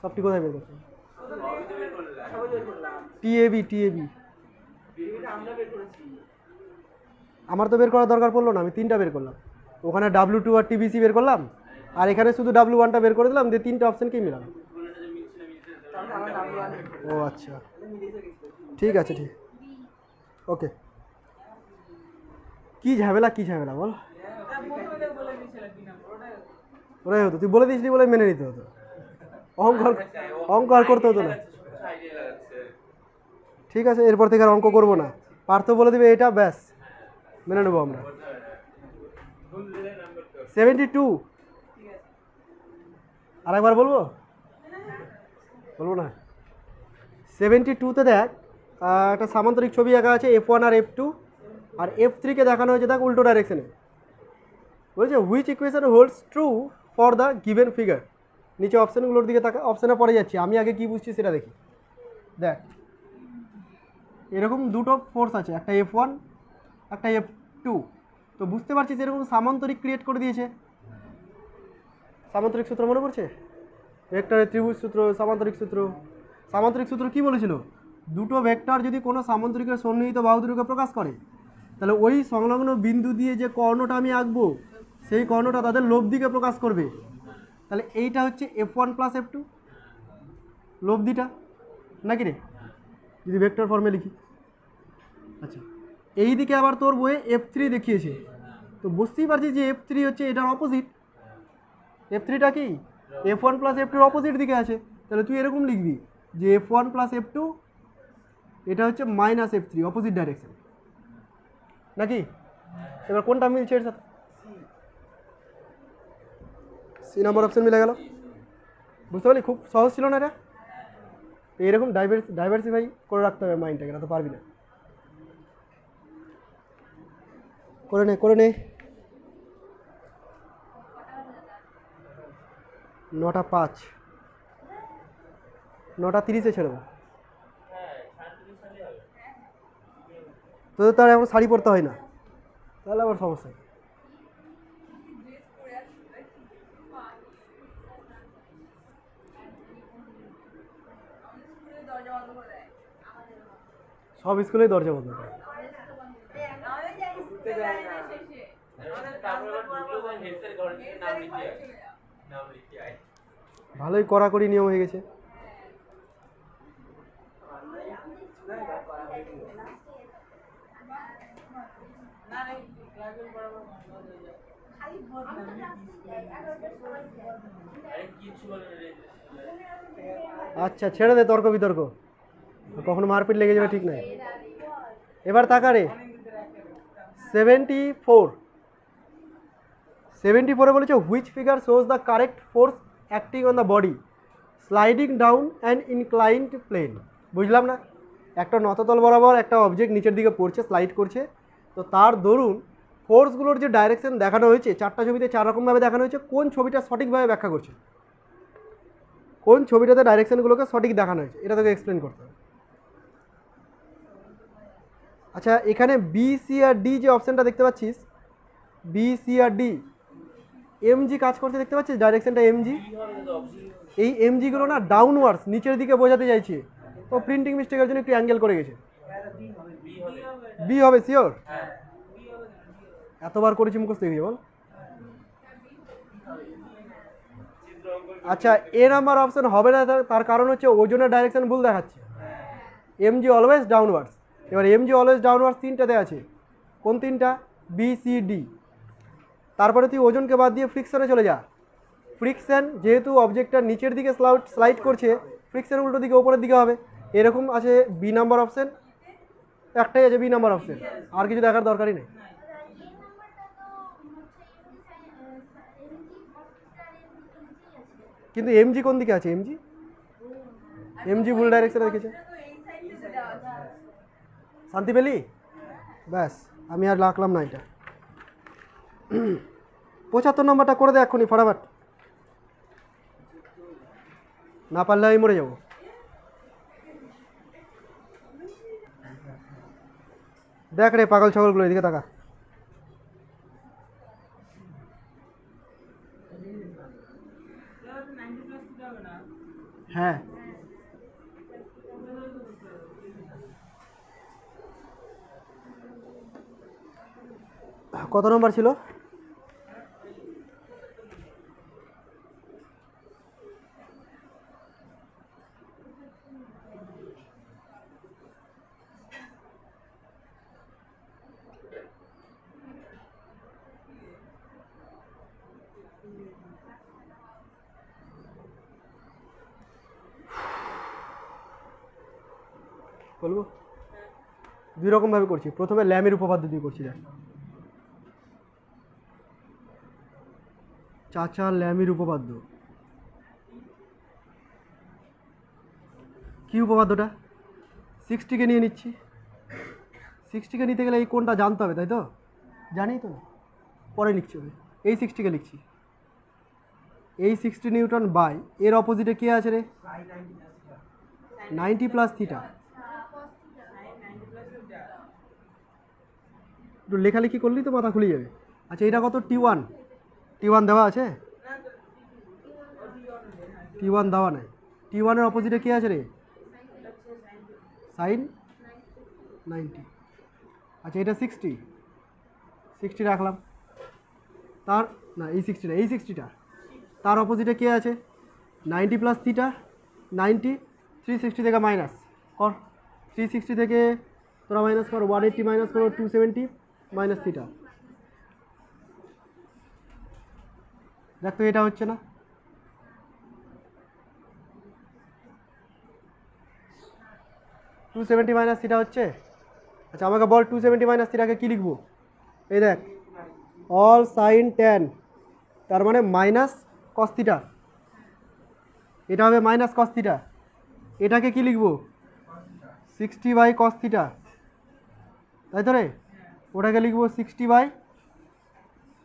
সবটি কোথায় বের করছি? TAB আমার তো বের করার দরকার পড়লো না, আমি 3টা বের করলাম। ওখানে W2 আর TBC বের করলাম, আর এখানে শুধু W1টা বের করে দিলাম, দিয়ে 3টে অপশনকেই মিলালাম। ও আচ্ছা, ঠিক আছে, ঠিক, ওকে। কি ঝামেলা বল? ওরাই হতো, তুই বলে দিসনি বলে মেনে নিতে হতো, অঙ্ক আর করতে হতো না। ঠিক আছে, এরপর থেকে আর অঙ্ক করবো না, পার্থ বলে দিবে এটা, ব্যাস মেনে নেবো আমরা। 72, আর একবার বলবো না? 72তে দেখ একটা সামান্তরিক ছবি আঁকা আছে, F1 আর F2, আর F3কে দেখানো হয়েছে দেখ উল্টো ডাইরেকশনে। বলছে which equation holds true for the given figure. নিচে অপশানগুলোর দিকে তাকা, অপশানে পড়ে যাচ্ছি, আমি আগে কি বুঝছি সেটা দেখি। দেখ এরকম দুটো ফোর্স আছে, একটা F1 একটা F2, তো বুঝতে পারছিস এরকম সামান্তরিক ক্রিয়েট করে দিয়েছে। সামান্তরিক সূত্র মনে পড়ছে? ভেক্টরের ত্রিভুজ সূত্র, সামান্তরিক সূত্র কি বলেছিল? দুটো ভেক্টর যদি কোনো সামান্তরিকের সন্নিহিত বাহু দুটোকে প্রকাশ করে, তাহলে ওই সংলগ্ন বিন্দু দিয়ে যে কর্ণটা আমি আঁকবো সেই কর্ণটা তাদের লব্ধিকে প্রকাশ করবে। তাহলে এইটা হচ্ছে F1 প্লাস F2 লব্ধিটা, নাকি রে? যদি ভেক্টর ফর্মে লিখি। আচ্ছা, এই দিকে আবার তোর বইয়ে F3 দেখিয়েছে, তো বুঝতেই পারছিস যে F3 হচ্ছে এটার অপোজিট। F3টা কি? F1 প্লাস F2 অপোজিট দিকে আছে, তাহলে তুই এরকম লিখবি যে F1 প্লাস F2 এটা হচ্ছে মাইনাস F3, অপোজিট ডাইরেকশন, নাকি? এবার কোনটা মিলছে এর সাথে? সি নাম্বার অপশন মিলে গেল। বুঝতে পারলি? খুব সহজ ছিল না এটা? এরকম ডাইভার্সিফাই করে রাখতে হবে মাইন্ডটাকে, না তো পারবি না। করে নে 9:05, 9:30 ছেড়ে দেবো। তোদের তো আর এখন শাড়ি পরতে হয় না, তাহলে আবার সমস্যা। সব স্কুলেই দরজা বন্ধ করে। ভালোই কড়াকড়ি নিয়ম হয়ে গেছে। আচ্ছা ছেড়ে দে তর্ক বিতর্ক, কখনো মারপিট লেগে যাবে ঠিক নাই। এবার তাকা রে 74 বলেছে which figure shows the correct force acting on the body sliding down and inclined plane. বুঝলাম না, একটা নততল বরাবর একটা অবজেক্ট নিচের দিকে পড়ছে, স্লাইড করছে, তো তার দরুন ফোর্সগুলোর যে ডাইরেকশন দেখানো হয়েছে, 4টা ছবিতে 4 রকমভাবে দেখানো হয়েছে, কোন ছবিটা সঠিকভাবে ব্যাখ্যা করছে, কোন ছবিটাতে ডাইরেকশনগুলোকে সঠিক দেখানো হয়েছে, এটা তোকে এক্সপ্লেন করতে হবে। আচ্ছা, এখানে বি, সি আর ডি যে অপশানটা দেখতে পাচ্ছিস, বি, সি আর ডি, এমজি কাজ করছে দেখতে পাচ্ছিস, ডাইরেকশনটা এমজি। এই এমজিগুলো না ডাউনওয়ার্ডস, নিচের দিকে বোঝাতে চাইছে, তো প্রিন্টিং মিস্টেকের জন্য একটু অ্যাঙ্গেল করে গেছে। বি হবে শিওর? এতবার করেছি মুখস্থ হয়ে গিয়ে বল। আচ্ছা, এ নাম্বার অপশন হবে না, তার কারণ হচ্ছে ওজনের ডাইরেকশন ভুল দেখাচ্ছে। Mg always downwards. এবার এমজি অলওয়েজ ডাউনওয়ার্ডস 3টাতে আছে, কোন 3টা? B, C, D. তারপরে তুই ওজনকে বাদ দিয়ে ফ্রিকশনে চলে যা, ফ্রিকশন যেহেতু অবজেক্টটা নিচের দিকে স্লাইড করছে, ফ্রিকশন উল্টো দিকে ওপরের দিকে হবে। এরকম আছে বি নাম্বার অপশন, একটাই আছে বি নাম্বার অপশন, আর কিছু দেখার দরকারই নেই। কিন্তু এমজি কোন দিকে আছে? এমজি এমজি ভুল ডাইরেকশনে রেখেছে। শান্তি পেলি? ব্যাস, আমি আর রাখলাম না এটা। 75 নম্বরটা করে দে এক্ষুনি ফটাফট, না পারলে আমি মরে যাবো। দেখ রে পাগল ছাগলগুলো, এদিকে তাকা। হ্যাঁ, কত নম্বর ছিল? বলবো দুই রকম ভাবে করছি। প্রথমে ল্যামের উপপাদ্য দিয়ে করছি। দেখ, চাচা ল্যামের উপপাদ্য কি উপপাদ্যটা? 60কে নিয়ে নিচ্ছি। 60কে নিতে গেলে এই কোনটা জানতে হবে, তাই তো? জানি তো, পরে লিখছি হবে। এই 60কে লিখছি, এই 60 নিউটন বাই এর অপোজিটে কে আছে রে? 90 প্লাস থিটা। একটু লেখালেখি করলেই তো মাথা খুলে যাবে। আচ্ছা, এটা কত? T1। T1 দেওয়া আছে? T1 দেওয়া নাই। T1 এর অপোজিটে কে আছে রে? সাইন 90। আচ্ছা, এটা 60 রাখলাম। তার না, এই 60 না, এই 60টা তার অপোজিটে কে আছে? 90 প্লাস থিটা। 90 360 থেকে মাইনাস কর, 360 থেকে তোরা মাইনাস কর, 180 মাইনাস করো 270 মাইনাস থিটা। দেখ তো এটা হচ্ছে না। টু সেভেন্টি মাইনাস থিটা হচ্ছে। আচ্ছা, আমাকে বল 270 মাইনাস থিটাকে কী লিখবো? এই দেখ, অল সাইন 10, তার মানে মাইনাস কস থিটা। এটা হবে মাইনাস কস থিটা। এটাকে কি লিখবো? 60 বাই কস থিটা, তাই তো রে? ওটাকে লিখবো 60 বাই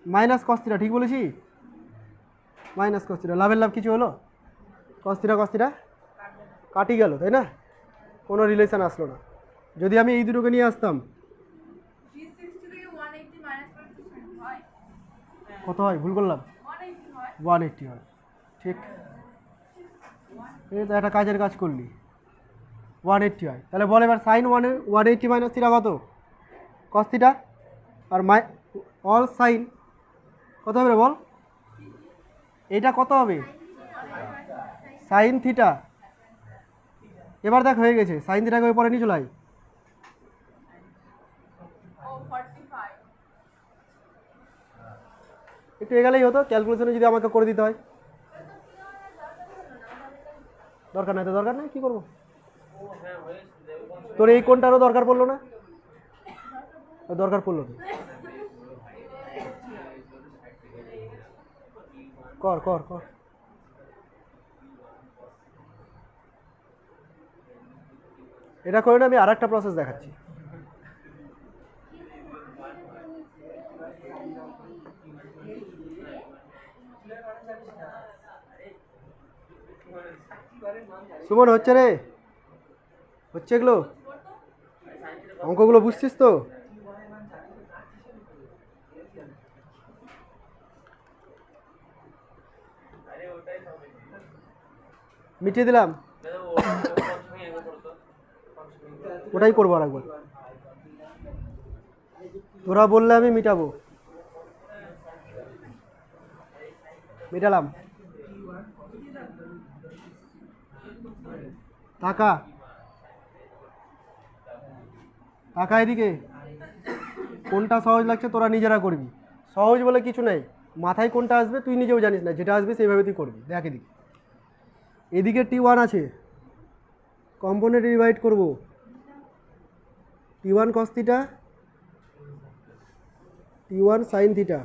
মাইনাস কস থিটা। ঠিক বলেছি? Minus cos theta. লাভের লাভ কিছু হলো? কস থিটা কাটি গেল, তাই না? কোনো রিলেশন আসলো না। যদি আমি এই দুটোকে নিয়ে আসতাম, কত হয়? ভুল করলাম, 180 হয়। ঠিক, এই তো একটা কাজের কাজ করলি, 180 হয়। তাহলে বল এবার সাইন 180 মাইনাস থিটা কত? Cos theta. আর অল সাইন কত হবে রে বল? এটা কত হবে? Sine theta. এবার দেখ হয়ে গেছে, সাইন থিটাকে পরে নিয়ে চলে আয়। একটু এগেলেই হতো, ক্যালকুলেশনে যদি আমাকে করে দিতে হয়। দরকার নাই তো, দরকার নাই, কি করবো? তোর এই কোনটারও দরকার পড়লো না? দরকার পড়লো তো, কর কর কর। এটা করে না, আমি আর একটা প্রসেস দেখাচ্ছি। সুমন, হচ্ছে রে? হচ্ছে এগুলো অঙ্কগুলো বুঝছিস তো? মিটিয়ে দিলাম, ওটাই করবো আর একবার। তোরা বললে আমি মিটাবো, মিটালাম। টাকা টাকা এদিকে, কোনটা সহজ লাগছে তোরা নিজেরা করবি। সহজ বলে কিছু নেই, মাথায় কোনটা আসবে তুই নিজেও জানিস না, যেটা আসবে সেইভাবে তুই করবি। দেখ এদিকে, এদিকে T1 আছে, কম্পোনেন্টে ডিভাইড করব, T1 cos theta, T1 sin theta.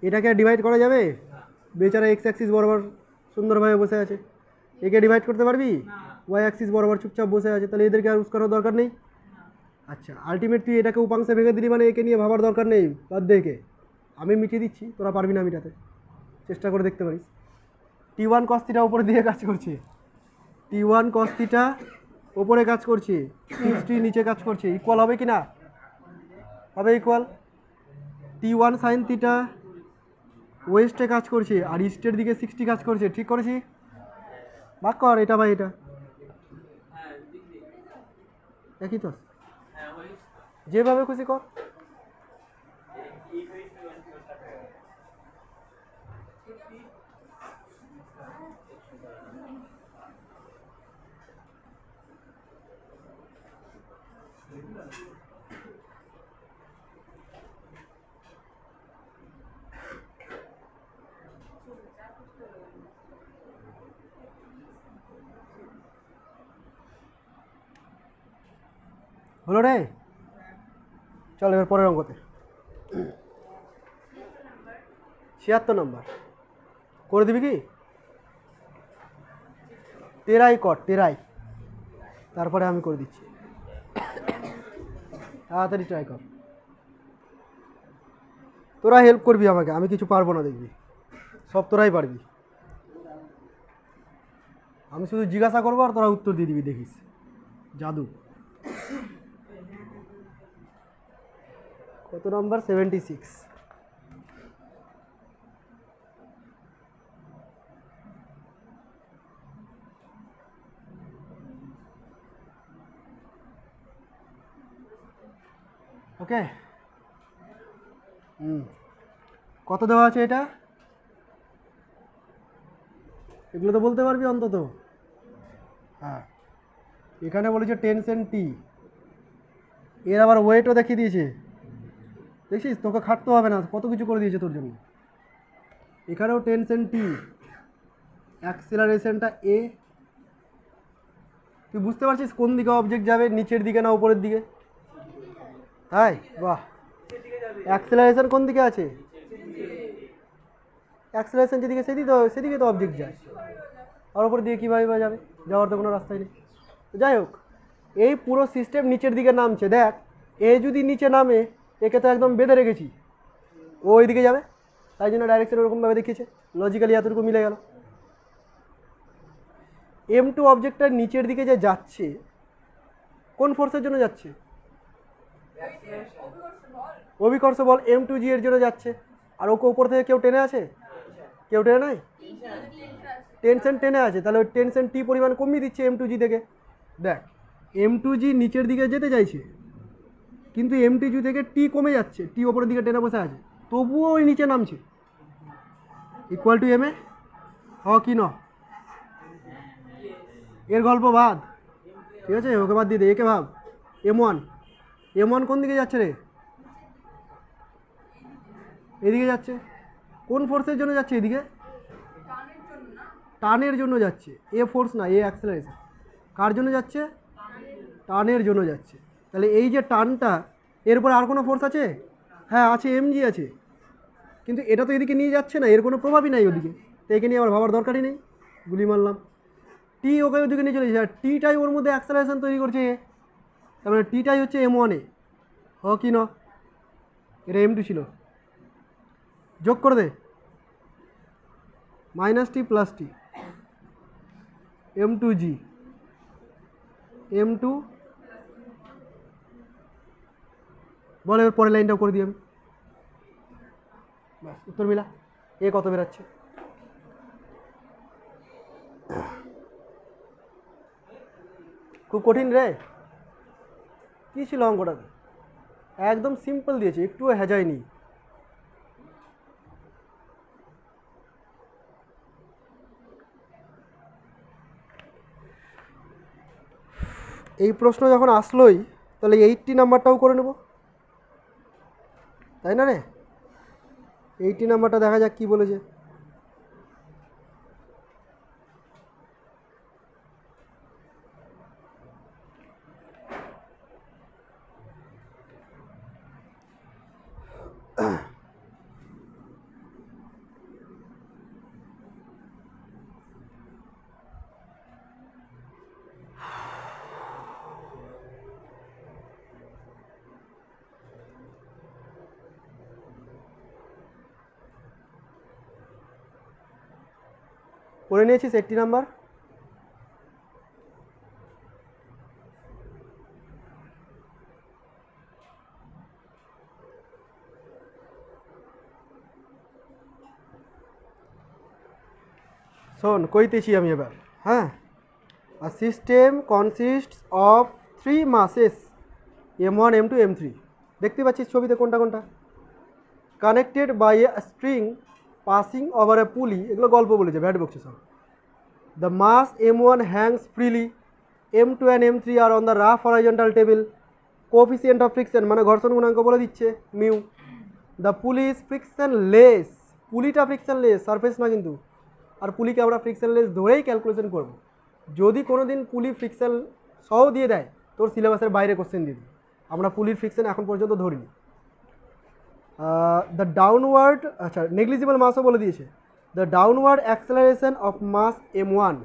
এটাকে ডিভাইড করা যাবে? বেচারা এক্স অ্যাক্সিস বরাবর সুন্দরভাবে বসে আছে, একে ডিভাইড করতে পারবি? ওয়াই অ্যাক্সিস বরাবর চুপচাপ বসে আছে, তাহলে এদেরকে আর উস্কানোর দরকার নেই। আচ্ছা, আলটিমেট তুই এটাকে উপাংশে ভেঙে দিলি মানে একে নিয়ে ভাবার দরকার নেই, বাদ দে একে, আমি মিটিয়ে দিচ্ছি, তোরা পারবি না মিটাতে, চেষ্টা করে দেখতে পারিস। T1 cos থিটা উপরে দিয়ে কাজ করছে, T1 cos থিটা ওপরে কাজ করছে, 60 নিচে কাজ করছে, ইকুয়াল হবে কি না? হবে ইকুয়াল। T1 sin থিটা ওয়েস্টে কাজ করছে আর ইস্টের দিকে 60 কাজ করছে, ঠিক করেছি? ভাগ কর এটা বাই এটা, একই তো, যেভাবে খুশি কর। হলো রে, চল এবার পরের অঙ্কতে। 76 নম্বর করে দিবি কি? তেরাই কর, তেরাই, তারপরে আমি করে দিচ্ছি, তাড়াতাড়ি ট্রাই কর। তোরা হেল্প করবি আমাকে, আমি কিছু পারবো না, দেখবি সব তোরাই পারবি, আমি শুধু জিজ্ঞাসা করবো আর তোরা উত্তর দিয়ে দিবি, দেখিস জাদু। কত নম্বর? 76। ওকে, কত দেওয়া আছে এটা? এগুলো তো বলতে পারবি অন্তত। হ্যাঁ, এখানে বলেছে 10 সেন্ট টি, এর আবার ওয়েটও দেখিয়ে দিয়েছে, দেখছিস? তোকে খাটতে হবে না, কত কিছু করে দিয়েছে তোর জন্য। এখানেও 10 সেন্ট টি, অ্যাক্সিলারেশনটা এ। তুই বুঝতে পারছিস কোন দিকে অবজেক্ট যাবে, নিচের দিকে না উপরের দিকে? হ্যাঁ, বাহ, অ্যাক্সিলারেশন কোন দিকে আছে? অ্যাক্সিলারেশন যেদিকে সেদিকে তো অবজেক্ট যায়, আর উপর দিকে কীভাবে বা যাবে? যাওয়ার তো কোনো রাস্তাই নেই। যাই হোক, এই পুরো সিস্টেম নিচের দিকে নামছে, দেখ এ যদি নিচে নামে একে তো একদম বেঁধে রেখেছি, ও ওই দিকে যাবে, তাই জন্য ডাইরেকশন ওরকমভাবে দেখিয়েছে, লজিক্যালি এতটুকু মিলে গেল। M2 অবজেক্টটা নিচের দিকে যে যাচ্ছে, কোন ফোর্সের জন্য যাচ্ছে? অভিকর্ষ বল M2G এর জন্য যাচ্ছে, আর ওকে উপর থেকে কেউ টেনে আছে? কেউ টেনে নাই, টেনশন টেনে আছে, তাহলে ওই টেনশন টি পরিমাণ কমিয়ে দিচ্ছে M2G থেকে। দেখ M2G নিচের দিকে যেতে চাইছে, কিন্তু M2G থেকে টি কমে যাচ্ছে, টি ওপরের দিকে টেনে বসে আছে, তবুও ওই নিচে নামছে, ইকুয়াল টু এম এ, হ কি ন? এর গল্প বাদ, ঠিক আছে, ওকে বাদ দিয়ে দে, একে ভাব। M1 কোন দিকে যাচ্ছে রে? এদিকে যাচ্ছে, কোন ফোর্সের জন্য যাচ্ছে? এদিকে টানের জন্য যাচ্ছে, এ ফোর্স না, এ অ্যাক্সেলারেশন। কার জন্য যাচ্ছে? টানের জন্য যাচ্ছে। তাহলে এই যে টানটা, এর উপর আর কোনো ফোর্স আছে? হ্যাঁ আছে, এমজি আছে, কিন্তু এটা তো এদিকে নিয়ে যাচ্ছে না, এর কোনো প্রভাবই নাই ওদিকে, তো একে নিয়ে আবার ভাবার দরকারই নেই, গুলি মারলাম। টি ওকে ওদিকে নিয়ে চলে যাচ্ছে, আর টিটাই ওর মধ্যে অ্যাক্সেলারেশন তৈরি করছে, তার মানে টিটাই হচ্ছে M1 এ, হ কি না? এটা M2 ছিল, যোগ করে দে, -T + T, M2G, M2, বলে এর পরের লাইনটাও করে দিই আমি, ব্যাস উত্তর মিলা। এ কত বেরাচ্ছে? খুব কঠিন রে? কী ছিল অঙ্কটাতে? একদম সিম্পল দিয়েছে, একটুও হেজায়নি। এই প্রশ্ন যখন আসলোই, তাহলে 80 নাম্বারটাও করে নেব, তাই না রে? 80 নাম্বারটা দেখা যাক কি বলেছে। করে নিয়েছিস 80 নাম্বার? শোন কইতেছি আমি এবার, হ্যাঁ। A system consists of 3 masses m1 m2 m3, দেখতে পাচ্ছিস ছবিতে কোনটা কোনটা, connected by a string passing over a pulley, এগুলো গল্প বলেছে, ভ্যাট বকছে সব। The mass m1 hangs freely, m2 and m3 are on the rough horizontal table, coefficient of friction মানে ঘর্ষণ গুণাঙ্ক বলে দিচ্ছে mu. The pulley is frictionless, পুলিটা ফ্রিকশনলেস, সারফেস না কিন্তু। আর পুলিকে আমরা ফ্রিকশনলেস ধরেই ক্যালকুলেশন করব। যদি কোনো দিন পুলি ফ্রিকশন সহ দিয়ে দেয়, তোর সিলেবাসের বাইরে কোশ্চেন দিয়ে দিই, আমরা পুলির ফ্রিকশন এখন পর্যন্ত ধরিনি। দ্য ডাউনওয়ার্ড, আচ্ছা নেগলিজিবল মাসও বলে দিয়েছে। The downward acceleration of mass m1,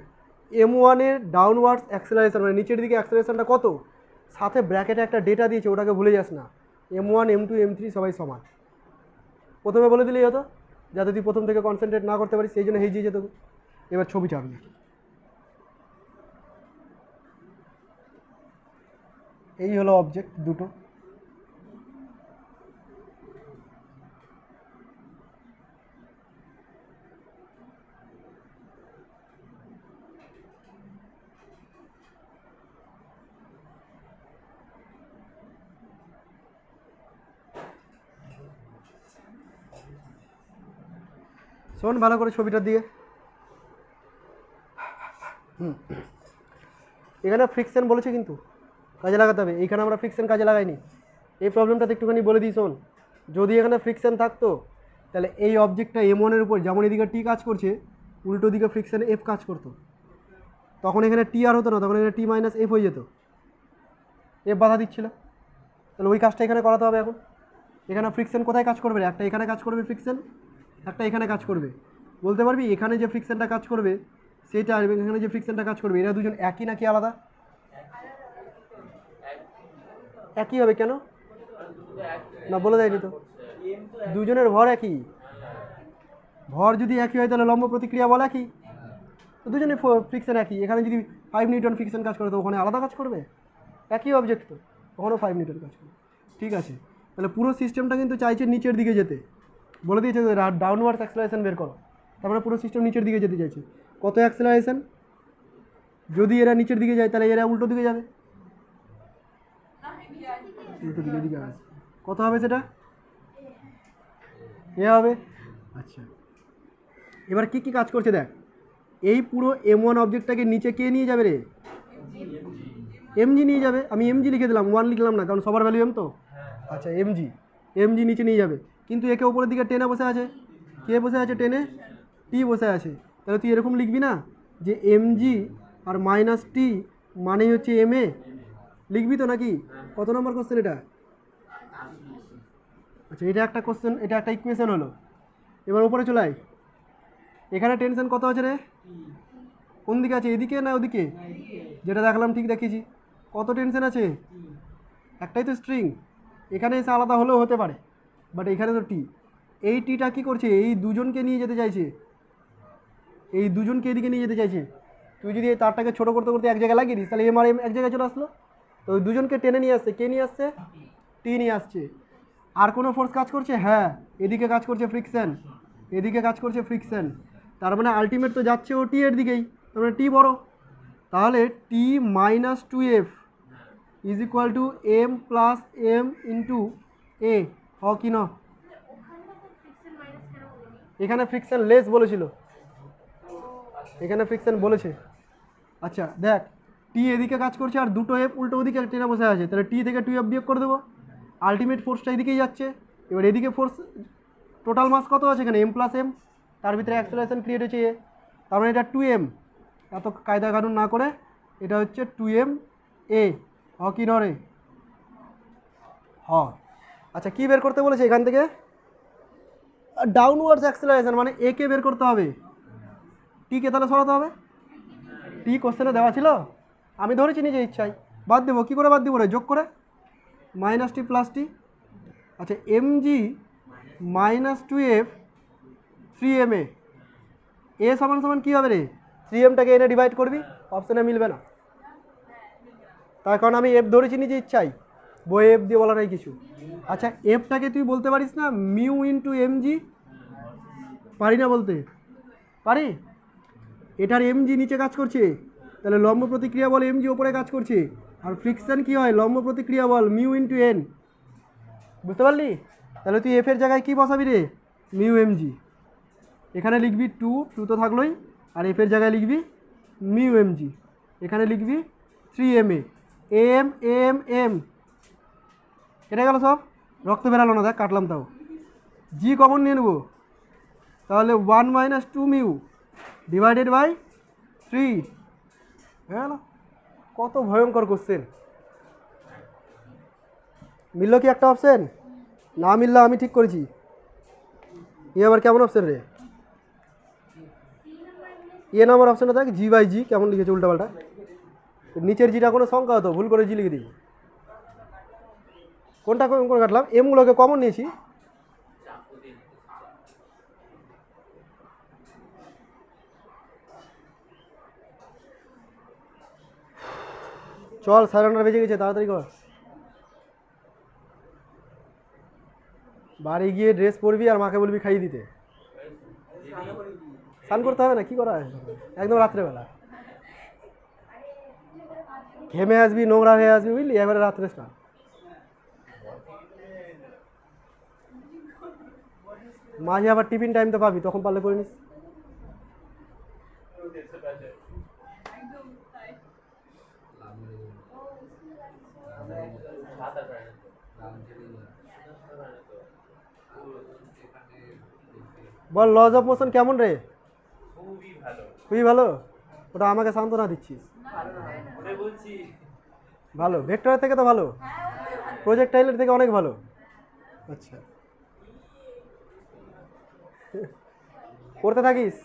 m1-এর ডাউনওয়ার্ড অ্যাক্সেলারেশন মানে নিচের দিকে অ্যাক্সেলারেশনটা কত, সাথে ব্র্যাকেটে একটা ডেটা দিয়েছে, ওটাকে ভুলে যাস না। m1 m2 m3 সবাই সমান, প্রথমে বলে দিলেই হতো, যাতে তুই প্রথম থেকে কনসেন্ট্রেট না করতে পারিস, সেই জন্য হেজিয়ে যেত। এবার ছবিটা আমি দেখি, এই হলো অবজেক্ট দুটো। শোন ভালো করে ছবিটার দিকে, এখানে ফ্রিকশন বলেছে কিন্তু কাজে লাগাতে হবে, এইখানে আমরা ফ্রিকশন কাজে লাগাইনি। এই প্রবলেমটাতে একটুখানি বলে দিই শোন, যদি এখানে ফ্রিকশন থাকতো তাহলে এই অবজেক্টটা m1-এর উপর যেমন এদিকে টি কাজ করছে, উল্টো দিকে ফ্রিকশন এফ কাজ করতো, তখন এখানে টি আর হতো না, তখন এখানে টি মাইনাস এফ হয়ে যেত, এফ বাধা দিচ্ছিল। তাহলে ওই কাজটা এখানে করাতে হবে এখন। এখানে ফ্রিকশন কোথায় কাজ করবে, একটা এখানে কাজ করবে ফ্রিকশন, একটা এখানে কাজ করবে। বলতে পারবি এখানে যে ফ্রিকশনটা কাজ করবে সেটা, আর এখানে যে ফ্রিকশনটা কাজ করবে, এরা দুজন একই নাকি আলাদা? একই হবে কেন না, বলে দেয়নি তো। দুজনের ভর একই, ভর যদি একই হয় তাহলে লম্ব প্রতিক্রিয়া বল একই, তো দুজনের ফ্রিকশন একই। এখানে যদি 5 নিউটন ফ্রিকশন কাজ করে তো ওখানে আলাদা কাজ করবে, একই অবজেক্ট তো, ওখানেও 5 নিউটন কাজ করবে। ঠিক আছে, তাহলে পুরো সিস্টেমটা কিন্তু চাইছে নিচের দিকে যেতে, বলে দিয়েছে ডাউনওয়ার্ড অ্যাক্সেলারেশন বের করো, তার মানে পুরো সিস্টেম নিচের দিকে যেতে চাইছে। কত অ্যাক্সেলারেশন, যদি এরা নিচের দিকে যায় তাহলে এরা উল্টো দিকে যাবে, উল্টো দিকে দিকে আসবে। কত হবে সেটা, এ হবে। আচ্ছা এবার কি কি কাজ করছে দেখ, এই পুরো m1 অবজেক্টটাকে নিচে কে নিয়ে যাবে রে, mg নিয়ে যাবে। আমি mg লিখে দিলাম, 1 লিখলাম না, কারণ সবার ভ্যালু m তো। আচ্ছা mg নিচে নিয়ে যাবে, কিন্তু একে উপরের দিকে টেনে বসে আছে, কে বসে আছে টেনে, টি বসে আছে। তাহলে তুই এরকম লিখবি না যে mg আর মাইনাস টি মানেই হচ্ছে ma, লিখবি তো নাকি? কত নম্বর কোশ্চেন এটা? আচ্ছা এটা একটা কোশ্চেন, এটা একটা ইকুয়েশন হলো। এবার উপরে চলে আয়, এখানে টেনশন কত আছে রে, কোন দিকে আছে, এদিকে না ওদিকে? যেটা দেখলাম ঠিক দেখিয়েছি, কত টেনশন আছে, একটাই তো স্ট্রিং, এখানে এসে আলাদা হলেও হতে পারে, বাট এখানে তো টি। এই টিটা কী করছে, এই দুজনকে নিয়ে যেতে চাইছে, এই দুজনকে এদিকে নিয়ে যেতে চাইছে। তুই যদি এই তারটাকে ছোটো করতে করতে এক জায়গায় লাগিয়ে দিস তাহলে এম আর এম এক জায়গায় চলে আসলো। তো ওই দুজনকে টেনে নিয়ে আসছে, কে নিয়ে আসছে, টি নিয়ে আসছে। আর কোনো ফোর্স কাজ করছে, হ্যাঁ এদিকে কাজ করছে ফ্রিকশন, এদিকে কাজ করছে ফ্রিকশন, তার মানে আলটিমেট তো যাচ্ছে ও টি এর দিকেই, তার মানে টি বড়। তাহলে T minus two F is equal to M plus M into A, হ কি না? এখানে ফ্রিকশন লেস বলেছিল, এখানে ফ্রিকশন বলেছে। আচ্ছা দেখ, টি এদিকে কাজ করছে আর দুটো এফ উল্টো ওদিকে টেনে বসে আছে, তাহলে টি থেকে টু এফ বিয়োগ করে দেবো, আলটিমেট ফোর্সটা এদিকেই যাচ্ছে। এবার এদিকে ফোর্স টোটাল মাস কত আছে এখানে, এম প্লাস এম, তার ভিতরে অ্যাক্সেলারেশন ক্রিয়েট হচ্ছে এ, তার মানে এটা 2m, এত কায়দা কানুন না করে এটা হচ্ছে 2m এ, হ কি নরে, হ। আচ্ছা কি বের করতে বলেছে এখান থেকে, ডাউনওয়ার্ডস অ্যাক্সেলারেশন, মানে এ কে বের করতে হবে, টি কে তাহলে সরাতে হবে, টি কোশ্চেনে দেওয়া ছিল, আমি ধরেছি নিজে ইচ্ছাই, বাদ দেবো, কী করে বাদ দেবো রে, যোগ করে মাইনাস টি প্লাস টি। আচ্ছা M G minus 2f 3m এ সমান সমান কী হবে রে, 3mটাকে এনে ডিভাইড করবি, অপশানে মিলবে না, তার কারণ আমি এফ ধরেছি নিজে ইচ্ছাই, বইয়ে এফ দিয়ে বলা নাই কিছু। আচ্ছা এফটাকে তুই বলতে পারিস না মিউ ইন্টু এম জি, পারি না বলতে, পারি, এটার এম জি নিচে কাজ করছে, তাহলে লম্ব প্রতিক্রিয়া বল এম জি ওপরে কাজ করছে, আর ফ্রিকশন কি হয়, লম্ব প্রতিক্রিয়া বল মিউ ইন্টু এন, বুঝতে পারলি? তাহলে তুই এফ এর জায়গায় কি বসাবি রে, মিউ এম জি, এখানে লিখবি টু, টু তো থাকলোই, আর এফ এর জায়গায় লিখবি মিউ এম জি, এখানে লিখবি 3m এম এম এম, কেটে গেল সব, রক্ত বেরালো না, দেখ কাটলাম তাও, জি কমন নিয়ে নেবো, তাহলে 1 মাইনাস 2 মিউ ডিভাইডেড বাই 3, হয়ে গেল। কত ভয়ঙ্কর কোশ্চেন, মিলল কি একটা অপশন, না মিললে আমি ঠিক করেছি, এ আবার কেমন অপশন রে, এ নাম্বার অপশনটা দেখ, জি বাই জি কেমন লিখেছে উল্টাপাল্টা, নিচের জিটা কোনো সংখ্যা হতো, ভুল করে জি লিখে দিই, কোনটা কোন করে কাটলাম, এমগুলোকে কমন নিয়েছি, চল 9:30 বেজে গেছে, তাড়াতাড়ি কর, বাড়ি গিয়ে ড্রেস পরবি আর মাকে বলবি খাইয়ে দিতে, স্নান করতে হবে না, কি করা হয় একদম রাত্রেবেলা, ঘেমে আসবি, নোংরা হয়ে আসবি, বুঝলি, এবারে রাত্রে স্নান, মাঝে আবার টিফিন টাইম তো পাবি, তখন পারলে করে নিস। বল লজ অফ মোশন কেমন রে, খুবই ভালো, ওটা আমাকে সান্ত্বনা দিচ্ছিস, ভালো, ভেক্টরের থেকে তো ভালো, প্রজেক্টাইলের থেকে অনেক ভালো, আচ্ছা করতে থাকিস,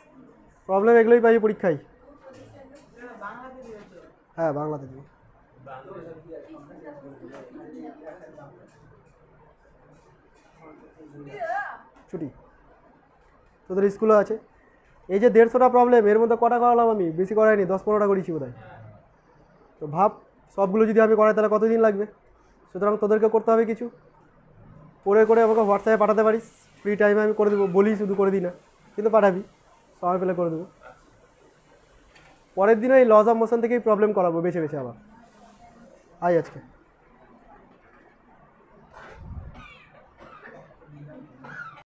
প্রবলেম এগুলোই পাই পরীক্ষায়, হ্যাঁ বাংলাতে দিবি, ছুটি, তোদের স্কুলও আছে, এই যে 150টা প্রবলেম, এর মধ্যে কটা করালাম আমি, বেশি করাইনি, 10-15টা করেছি বোধহয়, তো ভাব সবগুলো যদি আমি করাই তাহলে কতদিন লাগবে, সুতরাং তোদেরকে করতে হবে কিছু, করে করে আমাকে হোয়াটসঅ্যাপে পাঠাতে পারিস, ফ্রি টাইমে আমি করে দেবো, বলি শুধু করে দিই না, কিন্তু পাঠাবি, সময় পেলে করে দেবো, পরের দিনে এই লজ অফ মোশন থেকেই প্রবলেম করাবো বেছে বেছে আবার, আয় আজকে।